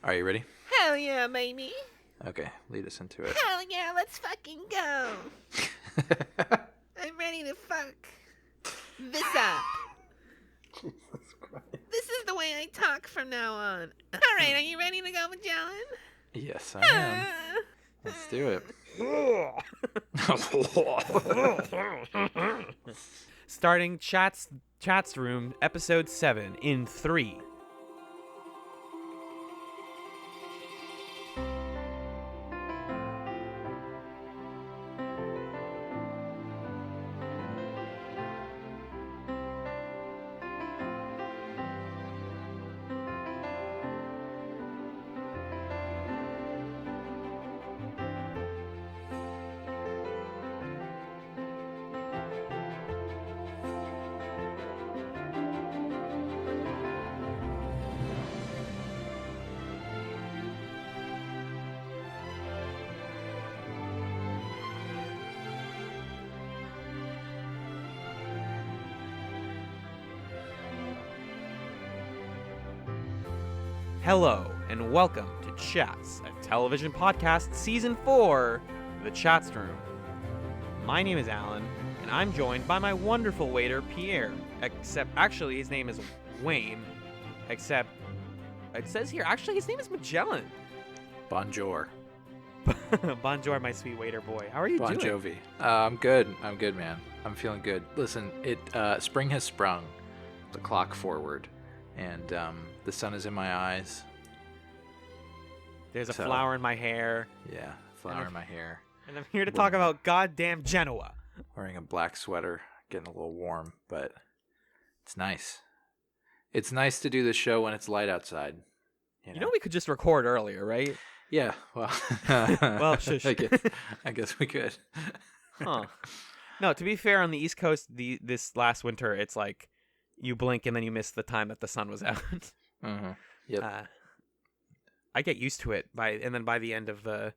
Are you ready? Hell yeah, baby. Okay, lead us into it. Hell yeah, let's fucking go. I'm ready to fuck this up. Jesus Christ. This is the way I talk from now on. Alright, are you ready to go, Magellan? Yes, I am. Let's do it. Starting ChatzRoom, episode 7 in 3. Hello, and welcome to Chats, a television podcast, Season 4, The ChatzRoom. My name is Alan, and I'm joined by my wonderful waiter, Pierre. Actually, his name is Wayne. Except, it says here, actually, his name is Magellan. Bonjour. Bonjour, my sweet waiter boy. How are you Bon doing? Jovi. I'm good, man. I'm feeling good. Listen, spring has sprung, the clock forward, and the sun is in my eyes. There's a flower in my hair. Yeah, flower in my hair. And I'm here to talk about goddamn Genoa. Wearing a black sweater, getting a little warm, but it's nice. It's nice to do the show when it's light outside. You know we could just record earlier, right? Yeah, well, Well, shush. I guess we could. Huh. No, to be fair, on the East Coast, this last winter, it's like you blink and then you miss the time that the sun was out. Mm-hmm. Yep. I get used to it and then by the end of the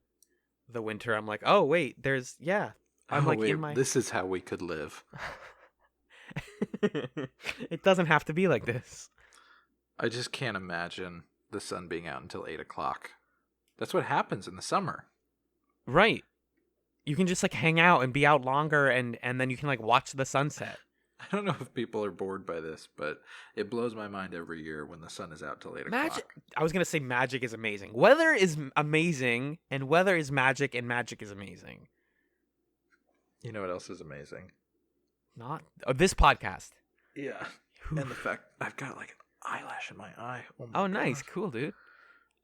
winter, I'm like, oh wait, This is how we could live. It doesn't have to be like this. I just can't imagine the sun being out until 8 o'clock. That's what happens in the summer. Right. You can just like hang out and be out longer and then you can like watch the sunset. I don't know if people are bored by this, but it blows my mind every year when the sun is out till 8 o'clock. I was going to say magic is amazing. Weather is amazing, and weather is magic, and magic is amazing. You know what else is amazing? Not this podcast. Yeah. And the fact I've got like an eyelash in my eye. Oh, nice. Cool, dude.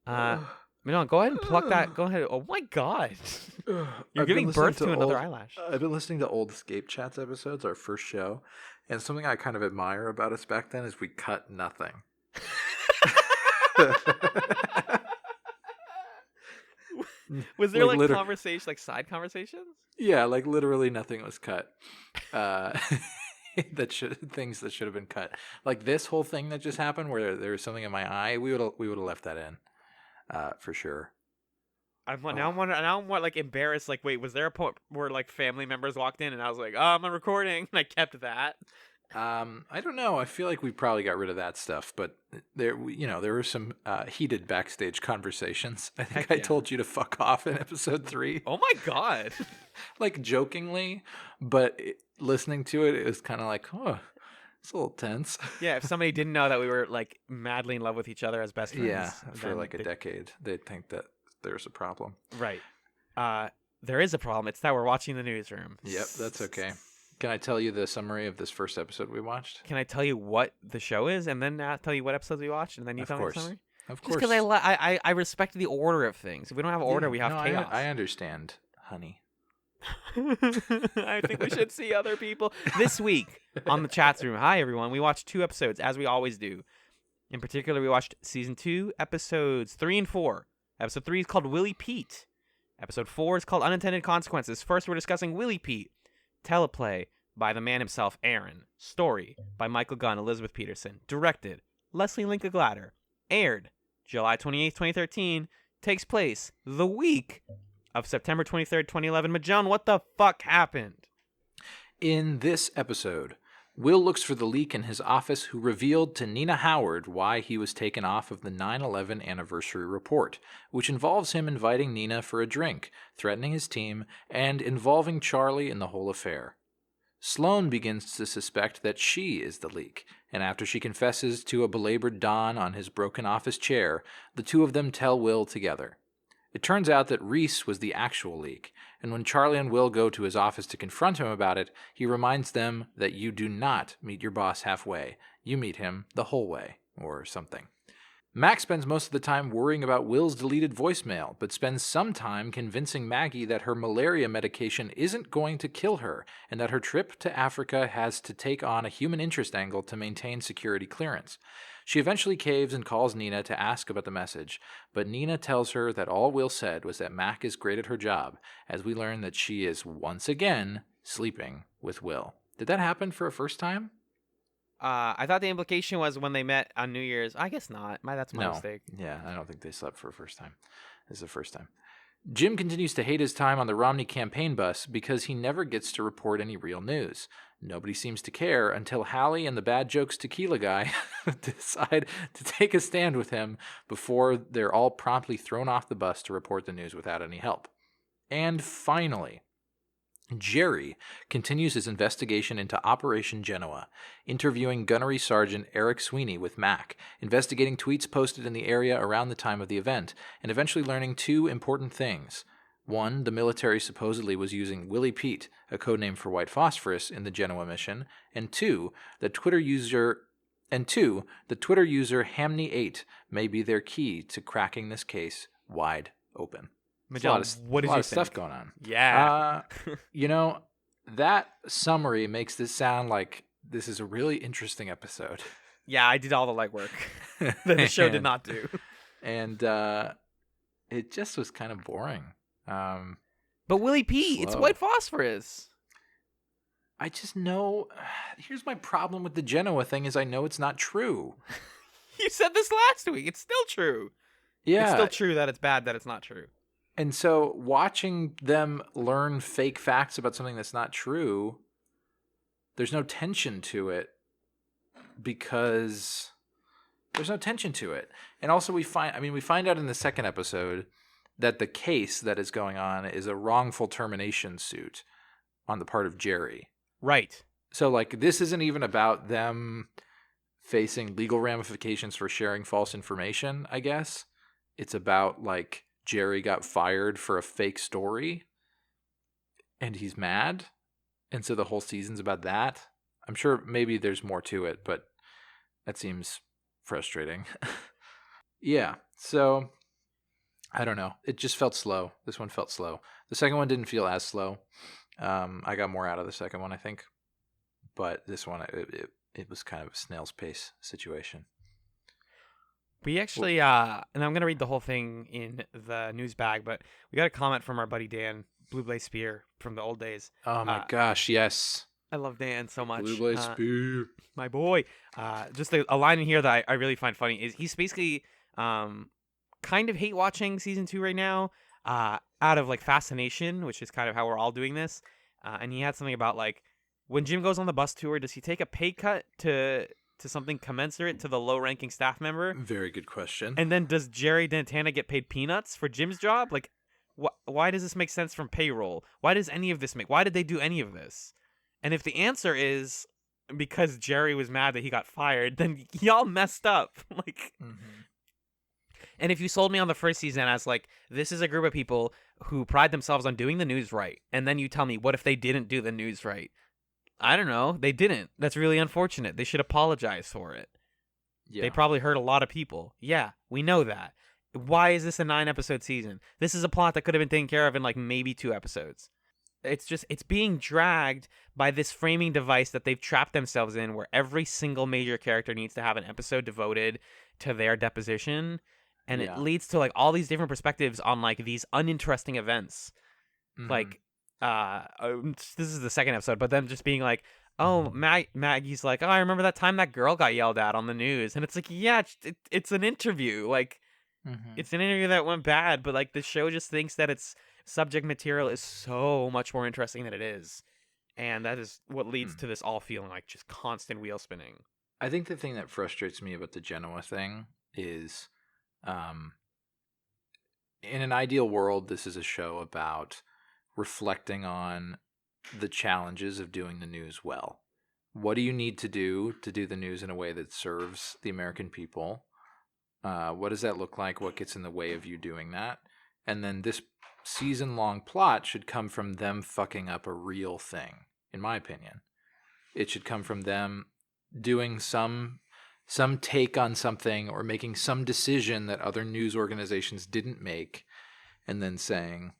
No, go ahead and pluck that. Go ahead. Oh, my God. You're giving birth to another eyelash. I've been listening to old Escape Chats episodes, our first show, and something I kind of admire about us back then is we cut nothing. Was there like conversation, like side conversations? Yeah, like literally nothing was cut. Things that should have been cut. Like this whole thing that just happened where there was something in my eye, we would have left that in. For sure. I'm like embarrassed. Like, wait, was there a point where like family members walked in and I was like, "Oh, I'm recording," and I kept that. I don't know. I feel like we probably got rid of that stuff, but there were some heated backstage conversations. I think I told you to fuck off in episode 3. Oh my God! Like jokingly, but listening to it, it was kind of like, oh. It's a little tense. Yeah, if somebody didn't know that we were like madly in love with each other as best friends. Yeah, for like a decade, they'd think that there's a problem. Right. There is a problem. It's that we're watching the Newsroom. Yep, that's okay. Can I tell you the summary of this first episode we watched? Can I tell you what the show is and then tell you what episodes we watched and then you tell me the summary? Of course. Just because I respect the order of things. If we don't have order, we have chaos. I understand, honey. I think we should see other people. This week on the ChatzRoom, hi everyone, we watched 2 episodes, as we always do. In particular, we watched Season 2, Episodes 3 and 4. Episode 3 is called Willie Pete. Episode 4 is called Unintended Consequences. First, we're discussing Willie Pete. Teleplay by the man himself, Aaron. Story by Michael Gunn, Elizabeth Peterson. Directed, Leslie Linka Glatter. Aired, July 28th, 2013. Takes place the week of September 23rd, 2011. Magellan, what the fuck happened? In this episode, Will looks for the leak in his office, who revealed to Nina Howard why he was taken off of the 9/11 anniversary report, which involves him inviting Nina for a drink, threatening his team, and involving Charlie in the whole affair. Sloane begins to suspect that she is the leak, and after she confesses to a belabored Don on his broken office chair, the two of them tell Will together. It turns out that Reese was the actual leak, and when Charlie and Will go to his office to confront him about it, he reminds them that you do not meet your boss halfway. You meet him the whole way, or something. Mac spends most of the time worrying about Will's deleted voicemail, but spends some time convincing Maggie that her malaria medication isn't going to kill her, and that her trip to Africa has to take on a human interest angle to maintain security clearance. She eventually caves and calls Nina to ask about the message, but Nina tells her that all Will said was that Mac is great at her job, as we learn that she is once again sleeping with Will. Did that happen for a first time? I thought the implication was when they met on New Year's. I guess not. That's my mistake. Yeah, I don't think they slept for a first time. This is the first time. Jim continues to hate his time on the Romney campaign bus because he never gets to report any real news. Nobody seems to care until Hallie and the Bad Jokes Tequila guy decide to take a stand with him before they're all promptly thrown off the bus to report the news without any help. And finally, Jerry continues his investigation into Operation Genoa, interviewing Gunnery Sergeant Eric Sweeney with Mac, investigating tweets posted in the area around the time of the event, and eventually learning two important things. One, the military supposedly was using Willie Pete, a codename for white phosphorus, in the Genoa mission, and two, the Twitter user Hamney8 may be their key to cracking this case wide open. Magellan, what did you think? Stuff going on. Yeah. That summary makes this sound like this is a really interesting episode. Yeah, I did all the legwork that the show did not do. And it just was kind of boring. But Willie P, it's white phosphorus. I just know. Here's my problem with the Genoa thing: is I know it's not true. You said this last week. It's still true. Yeah, it's still true that it's bad that it's not true. And so watching them learn fake facts about something that's not true, there's no tension to it because there's no tension to it. And also we find out in the second episode that the case that is going on is a wrongful termination suit on the part of Jerry. Right. So like this isn't even about them facing legal ramifications for sharing false information, I guess. It's about like Jerry got fired for a fake story and he's mad. And so the whole season's about that. I'm sure maybe there's more to it, but that seems frustrating. Yeah. So I don't know. It just felt slow. This one felt slow. The second one didn't feel as slow. I got more out of the second one, I think. But this one, it was kind of a snail's pace situation. We actually, and I'm going to read the whole thing in the news bag, but we got a comment from our buddy Dan, Blue Blaze Spear, from the old days. Oh my gosh, yes. I love Dan so much. Blue Blaze Spear. My boy. Just a line in here that I really find funny is he's basically kind of hate watching season 2 right now out of like fascination, which is kind of how we're all doing this. And he had something about like, when Jim goes on the bus tour, does he take a pay cut to something commensurate to the low-ranking staff member? Very good question. And then does Jerry Dantana get paid peanuts for Jim's job? Like, why does this make sense from payroll? Why does any of this why did they do any of this? And if the answer is because Jerry was mad that he got fired, then y'all messed up. Like, And if you sold me on the first season as like, this is a group of people who pride themselves on doing the news right, and then you tell me, what if they didn't do the news right? I don't know. They didn't. That's really unfortunate. They should apologize for it. Yeah. They probably hurt a lot of people. Yeah, we know that. Why is this a 9-episode season? This is a plot that could have been taken care of in like maybe 2 episodes. It's being dragged by this framing device that they've trapped themselves in, where every single major character needs to have an episode devoted to their deposition. And it leads to like all these different perspectives on like these uninteresting events. Like, this is the second episode, but them just being like, oh, Maggie's like, oh, I remember that time that girl got yelled at on the news. And it's like, yeah, it's an interview. Like, it's an interview that went bad, but like the show just thinks that its subject material is so much more interesting than it is. And that is what leads to this all feeling like just constant wheel spinning. I think the thing that frustrates me about the Genoa thing is, in an ideal world, this is a show about reflecting on the challenges of doing the news well. What do you need to do the news in a way that serves the American people? What does that look like? What gets in the way of you doing that? And then this season-long plot should come from them fucking up a real thing, in my opinion. It should come from them doing some take on something or making some decision that other news organizations didn't make, and then saying,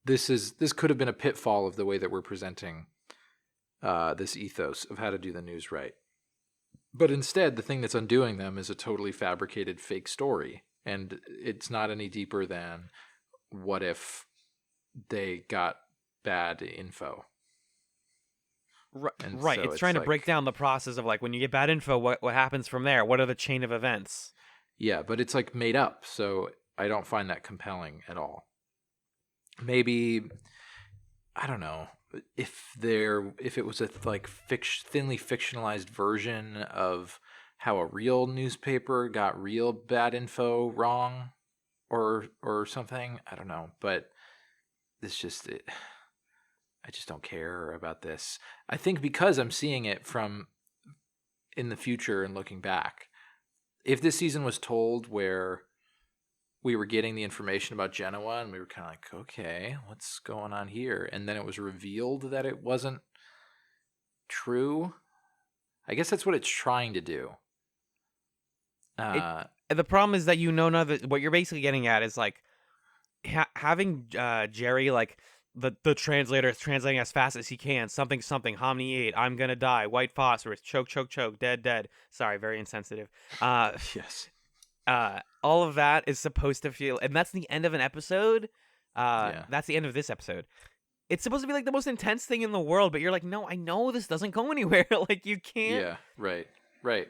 this could have been a pitfall of the way that we're presenting this ethos of how to do the news right. But instead, the thing that's undoing them is a totally fabricated fake story. And it's not any deeper than what if they got bad info. Right. So it's trying to break down the process of like when you get bad info, what happens from there? What are the chain of events? Yeah, but it's like made up. So I don't find that compelling at all. Maybe, I don't know, if it was a like thinly fictionalized version of how a real newspaper got real bad info wrong or something. I don't know, but it's just I just don't care about this. I think because I'm seeing it from in the future and looking back. If this season was told where we were getting the information about Genoa and we were kind of like, okay, what's going on here? And then it was revealed that it wasn't true. I guess that's what it's trying to do. The problem is that what you're basically getting at is like having Jerry like the translator is translating as fast as he can. Something hominy 8. I'm gonna die. White phosphorus. Choke. Dead. Sorry, very insensitive. Yes. All of that is supposed to feel, and that's the end of an episode. That's the end of this episode. It's supposed to be like the most intense thing in the world, but you're like, no, I know this doesn't go anywhere. Like you can't. Yeah. Right.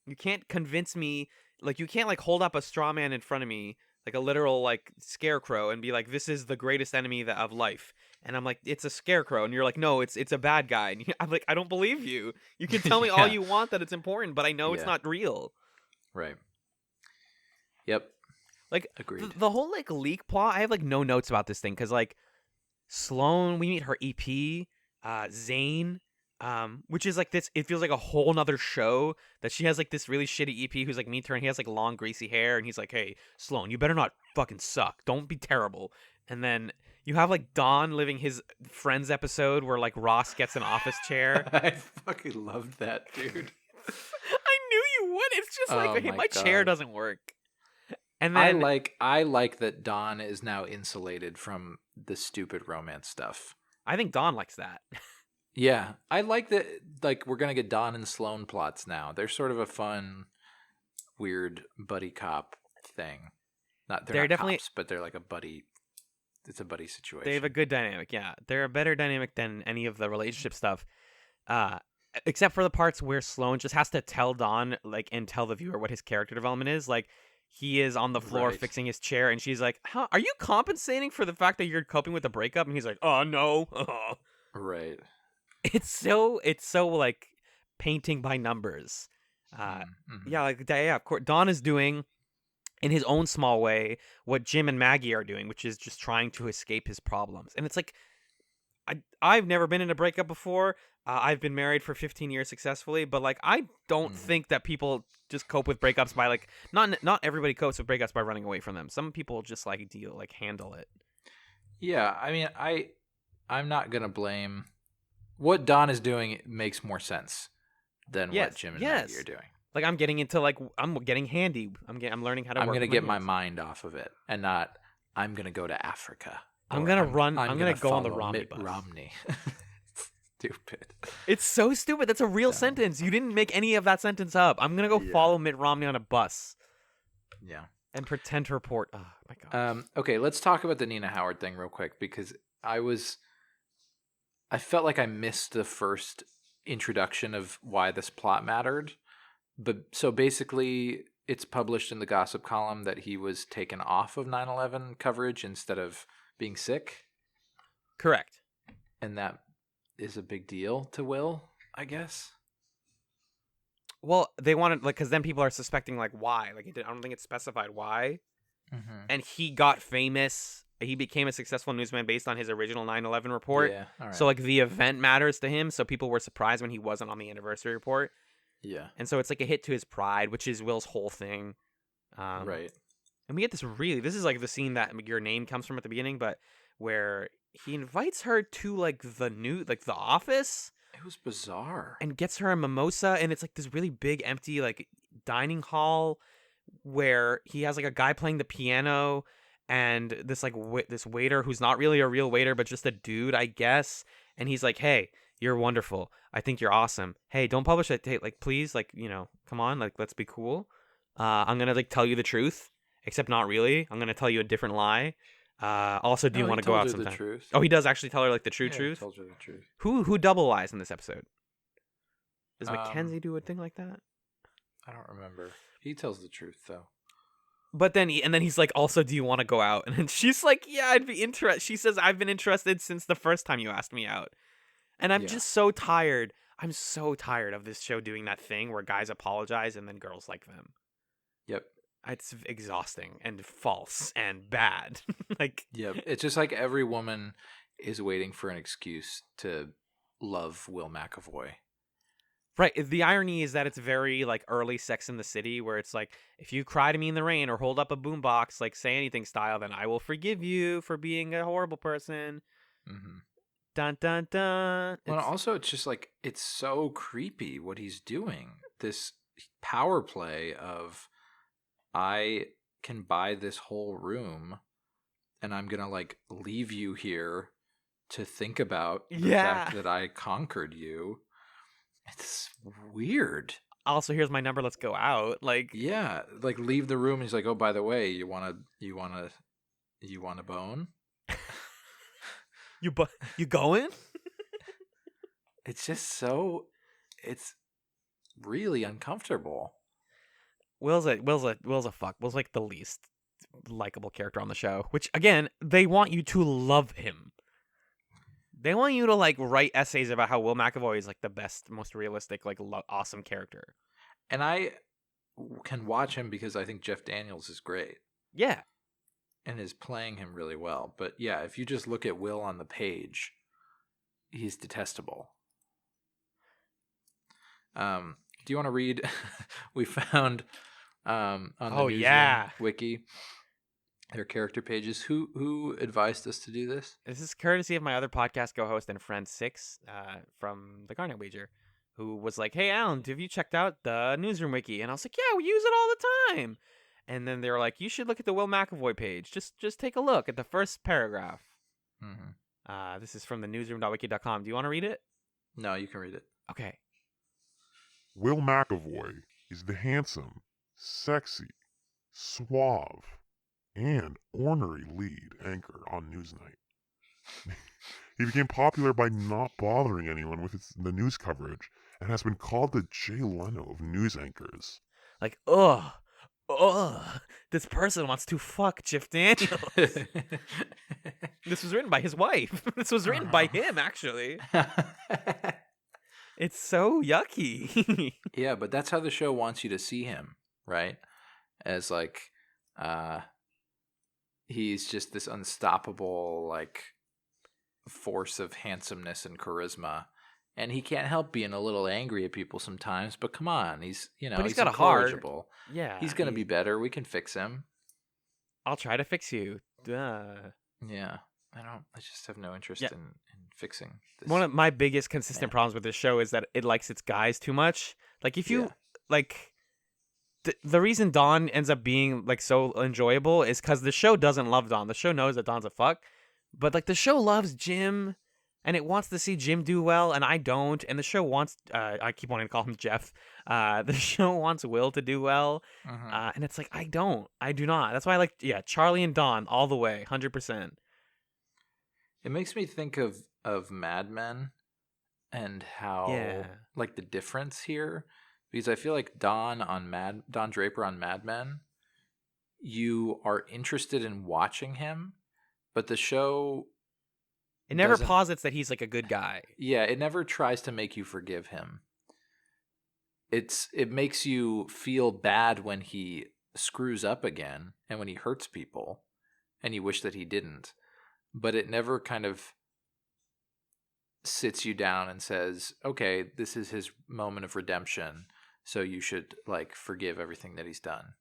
You can't convince me, like you can't like hold up a straw man in front of me, like a literal like scarecrow, and be like, this is the greatest enemy of life. And I'm like, it's a scarecrow, and you're like, no, it's a bad guy. And I'm like, I don't believe you. You can tell me all you want that it's important, but I know it's not real. Right. Yep. Like agreed. The whole like leak plot, I have like no notes about this thing because like Sloane, we meet her EP, Zane. Which is like this, it feels like a whole nother show that she has like this really shitty EP who's like mean to her and he has like long greasy hair and he's like, hey, Sloane, you better not fucking suck. Don't be terrible. And then you have like Don living his Friends episode where like Ross gets an office chair. I fucking loved that, dude. I knew you would. It's just like, hey, my chair doesn't work. And then I like that Don is now insulated from the stupid romance stuff. I think Don likes that. Yeah, I like that. Like, we're gonna get Don and Sloane plots now. They're sort of a fun, weird buddy cop thing. They're not definitely cops, but they're like a buddy. It's a buddy situation. They have a good dynamic. Yeah, they're a better dynamic than any of the relationship stuff, except for the parts where Sloane just has to tell Don and tell the viewer what his character development is. Like, he is on the floor fixing his chair, and she's like, "Huh? Are you compensating for the fact that you're coping with the breakup?" And he's like, "Oh no." Right. It's so like painting by numbers. Yeah, of course, Don is doing in his own small way what Jim and Maggie are doing, which is just trying to escape his problems. And it's like, I've never been in a breakup before. I've been married for 15 years successfully, but like I don't think that people just cope with breakups by like not everybody copes with breakups by running away from them. Some people just handle it. Yeah, I mean, I'm not gonna blame. What Don is doing makes more sense than what Jim and Maggie are doing. Like I'm getting into I'm getting handy. I'm learning how to. I'm gonna get my mind off of it, and not I'm gonna go to Africa. I'm gonna run. I'm gonna go on the Romney Mitt bus. Romney. Stupid. It's so stupid. That's a real sentence. You didn't make any of that sentence up. I'm gonna go follow Mitt Romney on a bus. Yeah. And pretend to report. Oh my god. Okay, let's talk about the Nina Howard thing real quick because I felt like I missed the first introduction of why this plot mattered. But so basically, it's published in the gossip column that he was taken off of 9/11 coverage instead of being sick. Correct. And that is a big deal to Will, I guess. Well, they wanted, like, because then people are suspecting, like, why. Like, I don't think it's specified why. Mm-hmm. And he got famous. He became a successful newsman based on his original 9/11 report. Yeah, all right. So, like, the event matters to him. So people were surprised when he wasn't on the anniversary report. Yeah. And so it's like a hit to his pride, which is Will's whole thing. Right. And we get this is like the scene that your name comes from at the beginning, but where he invites her to like the office. It was bizarre. And gets her a mimosa, and it's like this really big empty like dining hall where he has like a guy playing the piano and this like this waiter who's not really a real waiter but just a dude, I guess. And he's like, "Hey, you're wonderful. I think you're awesome. Hey, don't publish it. Hey, like please, like, you know, come on, like let's be cool. I'm gonna like tell you the truth, except not really. I'm gonna tell you a different lie. Also, do you want to go out sometime?" The truth. Oh, he does actually tell her like the true truth. He told her the truth. Who double lies in this episode? Does Um, Mackenzie do a thing like that? I don't remember. He tells the truth though. But then he's like, also, do you want to go out? And she's like, yeah, I'd be interested. She says, I've been interested since the first time you asked me out. And I'm just so tired. I'm so tired of this show doing that thing where guys apologize and then girls like them. Yep. It's exhausting and false and bad. Like, yep. It's just like every woman is waiting for an excuse to love Will McAvoy. right. The irony is that it's very like early Sex in the City, where it's like, if you cry to me in the rain or hold up a boombox, like say anything style, then I will forgive you for being a horrible person. Mm-hmm. Dun dun dun. Well, also it's just like it's so creepy what he's doing. This power play of I can buy this whole room and I'm gonna like leave you here to think about the fact that I conquered you. It's weird. Also, here's my number. Let's go out. Like, yeah, like leave the room. And he's like, oh, by the way, you wanna bone? you going? It's just so. It's really uncomfortable. Will's a fuck. Will's like the least likable character on the show. Which again, they want you to love him. They want you to like write essays about how Will McAvoy is like the best, most realistic, like awesome character. And I can watch him because I think Jeff Daniels is great. Yeah. And is playing him really well. But yeah, if you just look at Will on the page, he's detestable. Do you want to read? We found on the Newsroom wiki their character pages. Who advised us to do this? This is courtesy of my other podcast co-host and friend Six from the Garnet Wager, who was like, "Hey Alan, have you checked out the Newsroom wiki?" And I was like, "Yeah, we use it all the time." And then they were like, "You should look at the Will McAvoy page. Just take a look at the first paragraph." Mm-hmm. This is from the newsroom.wiki.com. Do you want to read it? No, you can read it. Okay. Will McAvoy is the handsome, sexy, suave, and ornery lead anchor on Newsnight. He became popular by not bothering anyone with the news coverage and has been called the Jay Leno of news anchors. Like, this person wants to fuck Jeff Daniels. This was written by his wife. This was written by him, actually. It's so yucky. Yeah, but that's how the show wants you to see him, right? As like, he's just this unstoppable like force of handsomeness and charisma, and he can't help being a little angry at people sometimes. But come on, he's got a heart. incorrigible. Yeah, he's gonna be better. We can fix him. I'll try to fix you. Duh. Yeah, I just have no interest in fixing this. One of my biggest consistent problems with this show is that it likes its guys too much. Like if you like the reason Dawn ends up being like so enjoyable is because the show doesn't love Dawn. The show knows that Dawn's a fuck, but like the show loves Jim and it wants to see Jim do well, and I don't. And the show wants I keep wanting to call him Jeff. The show wants Will to do well, and it's like I do not. That's why I like Charlie and Dawn all the way, 100%. It makes me think of Mad Men and how like the difference here, because I feel like Don Draper on Mad Men, you are interested in watching him, but the show It never doesn't- posits that he's like a good guy. Yeah, it never tries to make you forgive him. It makes you feel bad when he screws up again and when he hurts people, and you wish that he didn't. But it never kind of sits you down and says, okay, this is his moment of redemption, so you should like forgive everything that he's done,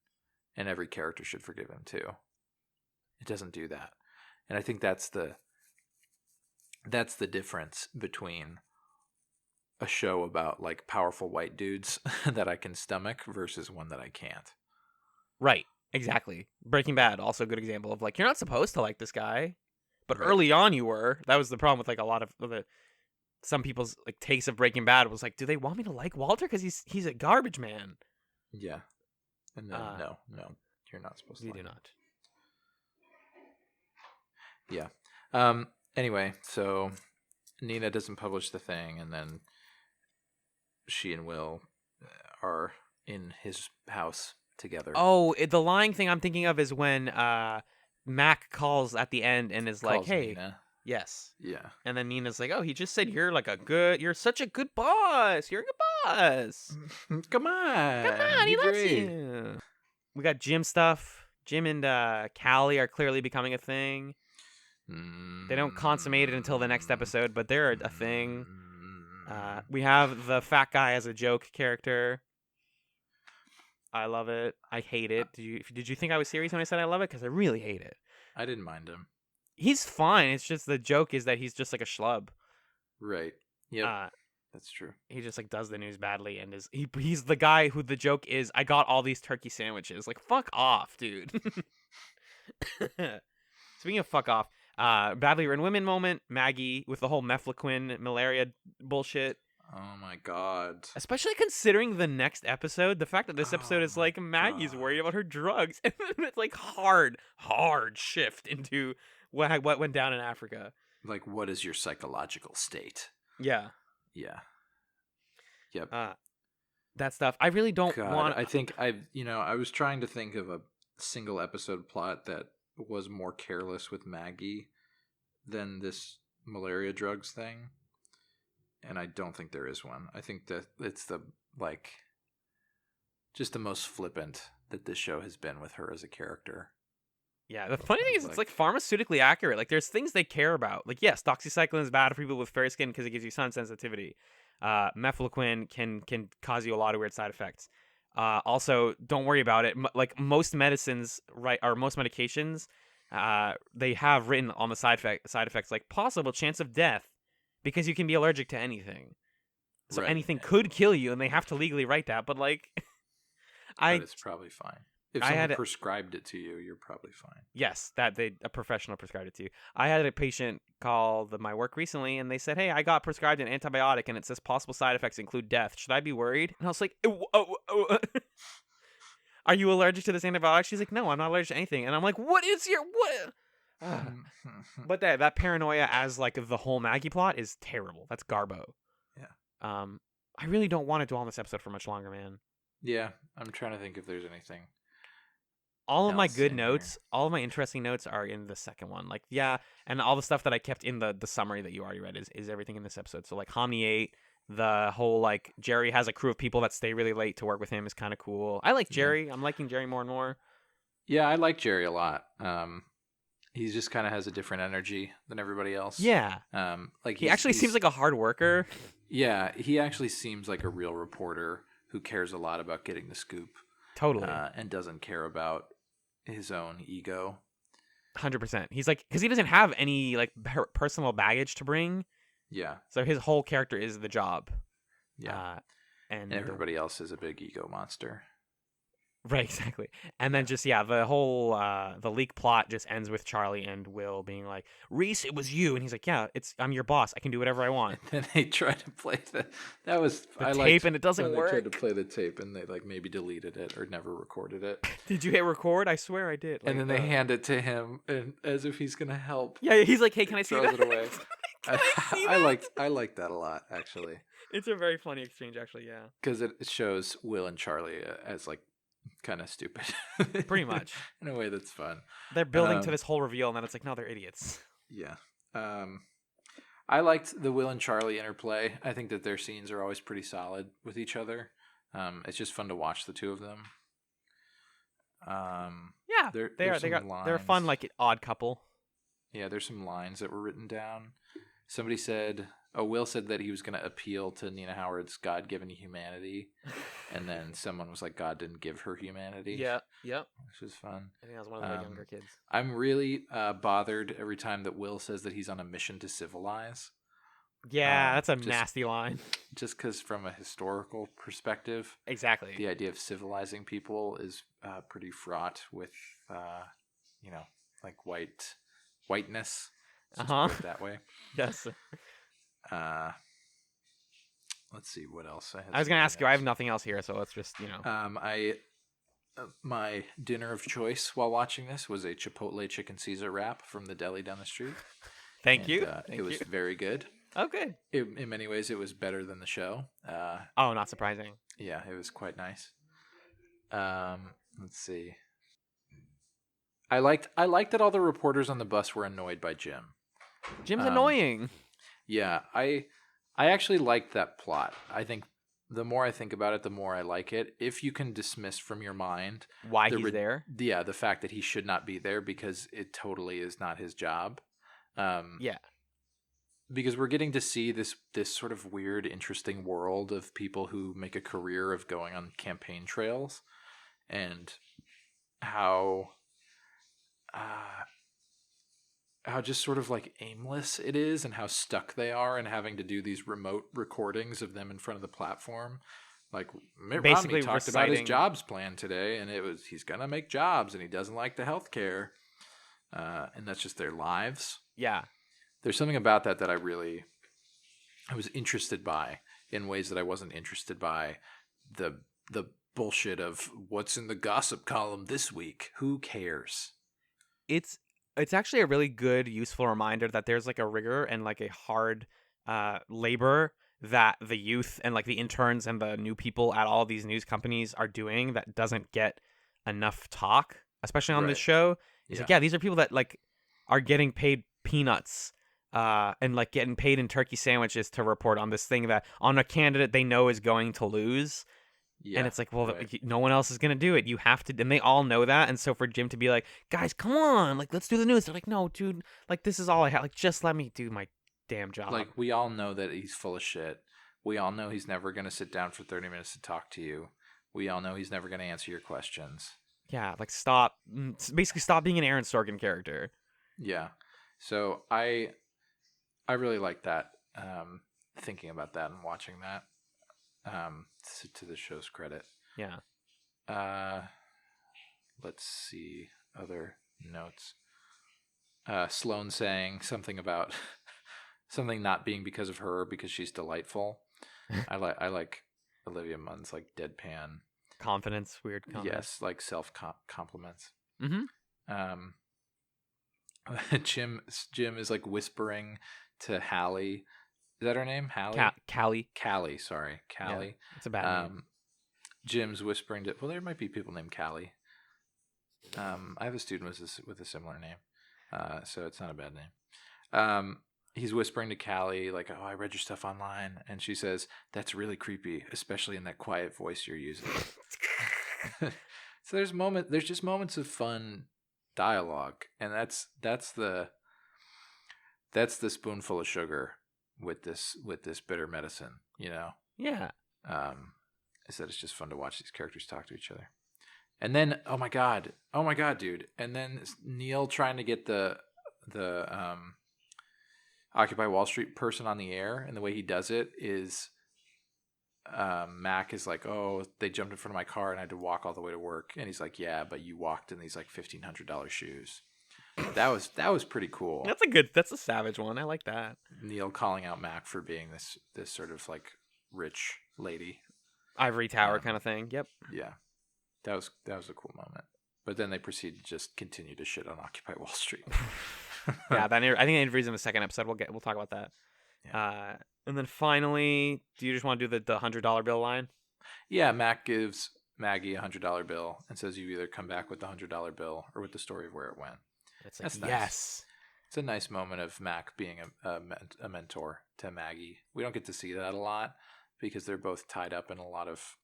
and every character should forgive him too. It doesn't do that. And I think that's the difference between a show about like powerful white dudes that I can stomach versus one that I can't. Right. Exactly. Breaking Bad, also a good example of like, you're not supposed to like this guy, but Right. early on you were. That was the problem with like a lot of some people's like takes of Breaking Bad was like, do they want me to like Walter because he's a garbage man? Yeah. And then no, you're not supposed to. You like do him. not. Yeah. Anyway, so Nina doesn't publish the thing, and then she and Will are in his house together. Oh, the lying thing I'm thinking of is when Mac calls at the end and is like, Calls "Hey, Nina. yes," Yeah. and then Nina's like, "Oh, he just said you're such a good boss. You're a good boss. Come on. Come on, he be loves great." you." We got Jim stuff. Jim and Callie are clearly becoming a thing. They don't consummate it until the next episode, but they're a thing. We have the fat guy as a joke character. I love it. I hate it. Did you think I was serious when I said I love it? Because I really hate it. I didn't mind him. He's fine. It's just the joke is that he's just like a schlub. Right. Yep. That's true. He just like does the news badly and he's the guy who the joke is, I got all these turkey sandwiches. Like, fuck off, dude. Speaking of fuck off, badly written women moment, Maggie with the whole mefloquine malaria bullshit. Oh my god. Especially considering the next episode, the fact that this episode Oh is my like Maggie's God. worried about her drugs, and then it's like hard shift into what went down in Africa. Like, what is your psychological state? Yeah, Yeah. Yep. that stuff. I really don't God, want. I think I was trying to think of a single episode plot that was more careless with Maggie than this malaria drugs thing. And I don't think there is one. I think that it's just the most flippant that this show has been with her as a character. Yeah, the funny thing is, it's like pharmaceutically accurate. Like, there's things they care about. Like, yes, doxycycline is bad for people with fair skin because it gives you sun sensitivity. Mefloquine can cause you a lot of weird side effects. Also, don't worry about it. Like most medicines, right, or most medications, they have written on the side effects like possible chance of death because you can be allergic to anything. So Right. anything could kill you, and they have to legally write that. But like, But it's probably fine. If I someone had prescribed it to you, you're probably fine. yes, that a professional prescribed it to you. I had a patient call my work recently, and they said, "Hey, I got prescribed an antibiotic, and it says possible side effects include death. Should I be worried?" And I was like, "Are you allergic to this antibiotic?" She's like, "No, I'm not allergic to anything." And I'm like, "What is your what?" But that paranoia as like the whole Maggie plot is terrible. That's Garbo. Yeah. I really don't want to dwell on this episode for much longer, man. Yeah, I'm trying to think if there's anything. All of my else good in notes, all of my interesting notes are in the second one. Like, yeah, and all the stuff that I kept in the summary that you already read is everything in this episode. So like Homni 8, the whole like Jerry has a crew of people that stay really late to work with him is kind of cool. I like Jerry. I'm liking Jerry more and more. Yeah, I like Jerry a lot. He just kind of has a different energy than everybody else. Yeah. Like He actually seems like a hard worker. Yeah, he actually seems like a real reporter who cares a lot about getting the scoop. Totally. And doesn't care about his own ego. 100%. He's like, because he doesn't have any like personal baggage to bring. Yeah. So his whole character is the job. Yeah. And And everybody else is a big ego monster. right, exactly. And then just the whole the leak plot just ends with Charlie and Will being like, "Reese, it was you," and he's like, "Yeah, I'm your boss. I can do whatever I want." And then they tried to play that was The I tape liked and it doesn't when work. They tried to play the tape and they like maybe deleted it or never recorded it. Did you hit record? I swear I did. And then Like, they hand it to him and as if he's gonna help. yeah, he's like, "Hey, can I see Throws that?" it away. Can I see I that? like that a lot actually It's a very funny exchange, actually. Yeah, because it shows Will and Charlie as like kind of stupid. pretty much. In a way that's fun. They're building to Um, this whole reveal, and then it's like, no, they're idiots. Yeah. I liked the Will and Charlie interplay. I think that their scenes are always pretty solid with each other. It's just fun to watch the two of them. Yeah, They're they're a fun like odd couple. Yeah, there's some lines that were written down. Somebody said, Will said that he was going to appeal to Nina Howard's God-given humanity, and then someone was like, God didn't give her humanity. Yeah, yep. Which was fun. I think that was one of the younger kids. I'm really bothered every time that Will says that he's on a mission to civilize. Yeah, that's a nasty line. Just because from a historical perspective, exactly, the idea of civilizing people is pretty fraught with, like whiteness. Let's just put it that way. Yes. Let's see what else I was going to ask you. I have nothing else here, so let's just my dinner of choice while watching this was a Chipotle chicken Caesar wrap from the deli down the street. Thank you. It was very good. Oh, good. In many ways, it was better than the show. Not surprising. Yeah, it was quite nice. Let's see. I liked that all the reporters on the bus were annoyed by Jim. Jim's annoying. Yeah, I actually liked that plot. I think the more I think about it, the more I like it. If you can dismiss from your mind why he's there. Yeah, the fact that he should not be there because it totally is not his job. Yeah. Because we're getting to see this sort of weird, interesting world of people who make a career of going on campaign trails, and how just sort of like aimless it is, and how stuck they are, and having to do these remote recordings of them in front of the platform. Like Mitt Romney talked about his jobs plan today, and he's gonna make jobs, and he doesn't like the healthcare, and that's just their lives. Yeah. There's something about that I was interested by in ways that I wasn't interested by the bullshit of what's in the gossip column this week. Who cares? It's actually a really good, useful reminder that there's like a rigor and like a hard labor that the youth and like the interns and the new people at all these news companies are doing that doesn't get enough talk, especially on this show. It's like, these are people that like are getting paid peanuts. And like getting paid in turkey sandwiches to report on this thing that on a candidate they know is going to lose. Yeah, and it's like, well, no one else is going to do it. You have to, and they all know that. And so for Jim to be like, guys, come on, like, let's do the news. They're like, no, dude, like, this is all I have. Like, just let me do my damn job. Like, we all know that he's full of shit. We all know he's never going to sit down for 30 minutes to talk to you. We all know he's never going to answer your questions. Yeah, like, basically stop being an Aaron Sorkin character. Yeah. So I really like that, thinking about that and watching that, to the show's credit. Yeah. Let's see other notes. Sloane saying something about something not being because of her because she's delightful. I like Olivia Munn's like deadpan confidence, weird confidence. Yes, like self compliments. Mm-hmm. Jim is like whispering to Hallie. Is that her name? Hallie? Callie. Callie, sorry. Callie. Yeah, it's a bad name. Jim's whispering to... Well, there might be people named Callie. I have a student with a similar name, so it's not a bad name. He's whispering to Callie, like, oh, I read your stuff online. And she says, that's really creepy, especially in that quiet voice you're using. So there's just moments of fun dialogue, and that's the spoonful of sugar with this bitter medicine, you know. Yeah. Is that it's just fun to watch these characters talk to each other. And then oh my god, dude, and then Neil trying to get the Occupy Wall Street person on the air, and the way he does it is Mac is like, oh, they jumped in front of my car and I had to walk all the way to work. And he's like, yeah, but you walked in these like $1,500 shoes. That was pretty cool. That's a savage one. I like that. Neil calling out Mac for being this sort of like rich lady. Ivory Tower kind of thing. Yep. Yeah. That was a cool moment. But then they proceed to just continue to shit on Occupy Wall Street. Yeah, I think that interview's in the second episode. We'll talk about that. Yeah. And then finally, do you just want to do the $100 bill line? Yeah, Mac gives Maggie a $100 bill and says you either come back with the $100 bill or with the story of where it went. That's nice. Yes. It's a nice moment of Mac being a mentor to Maggie. We don't get to see that a lot because they're both tied up in a lot of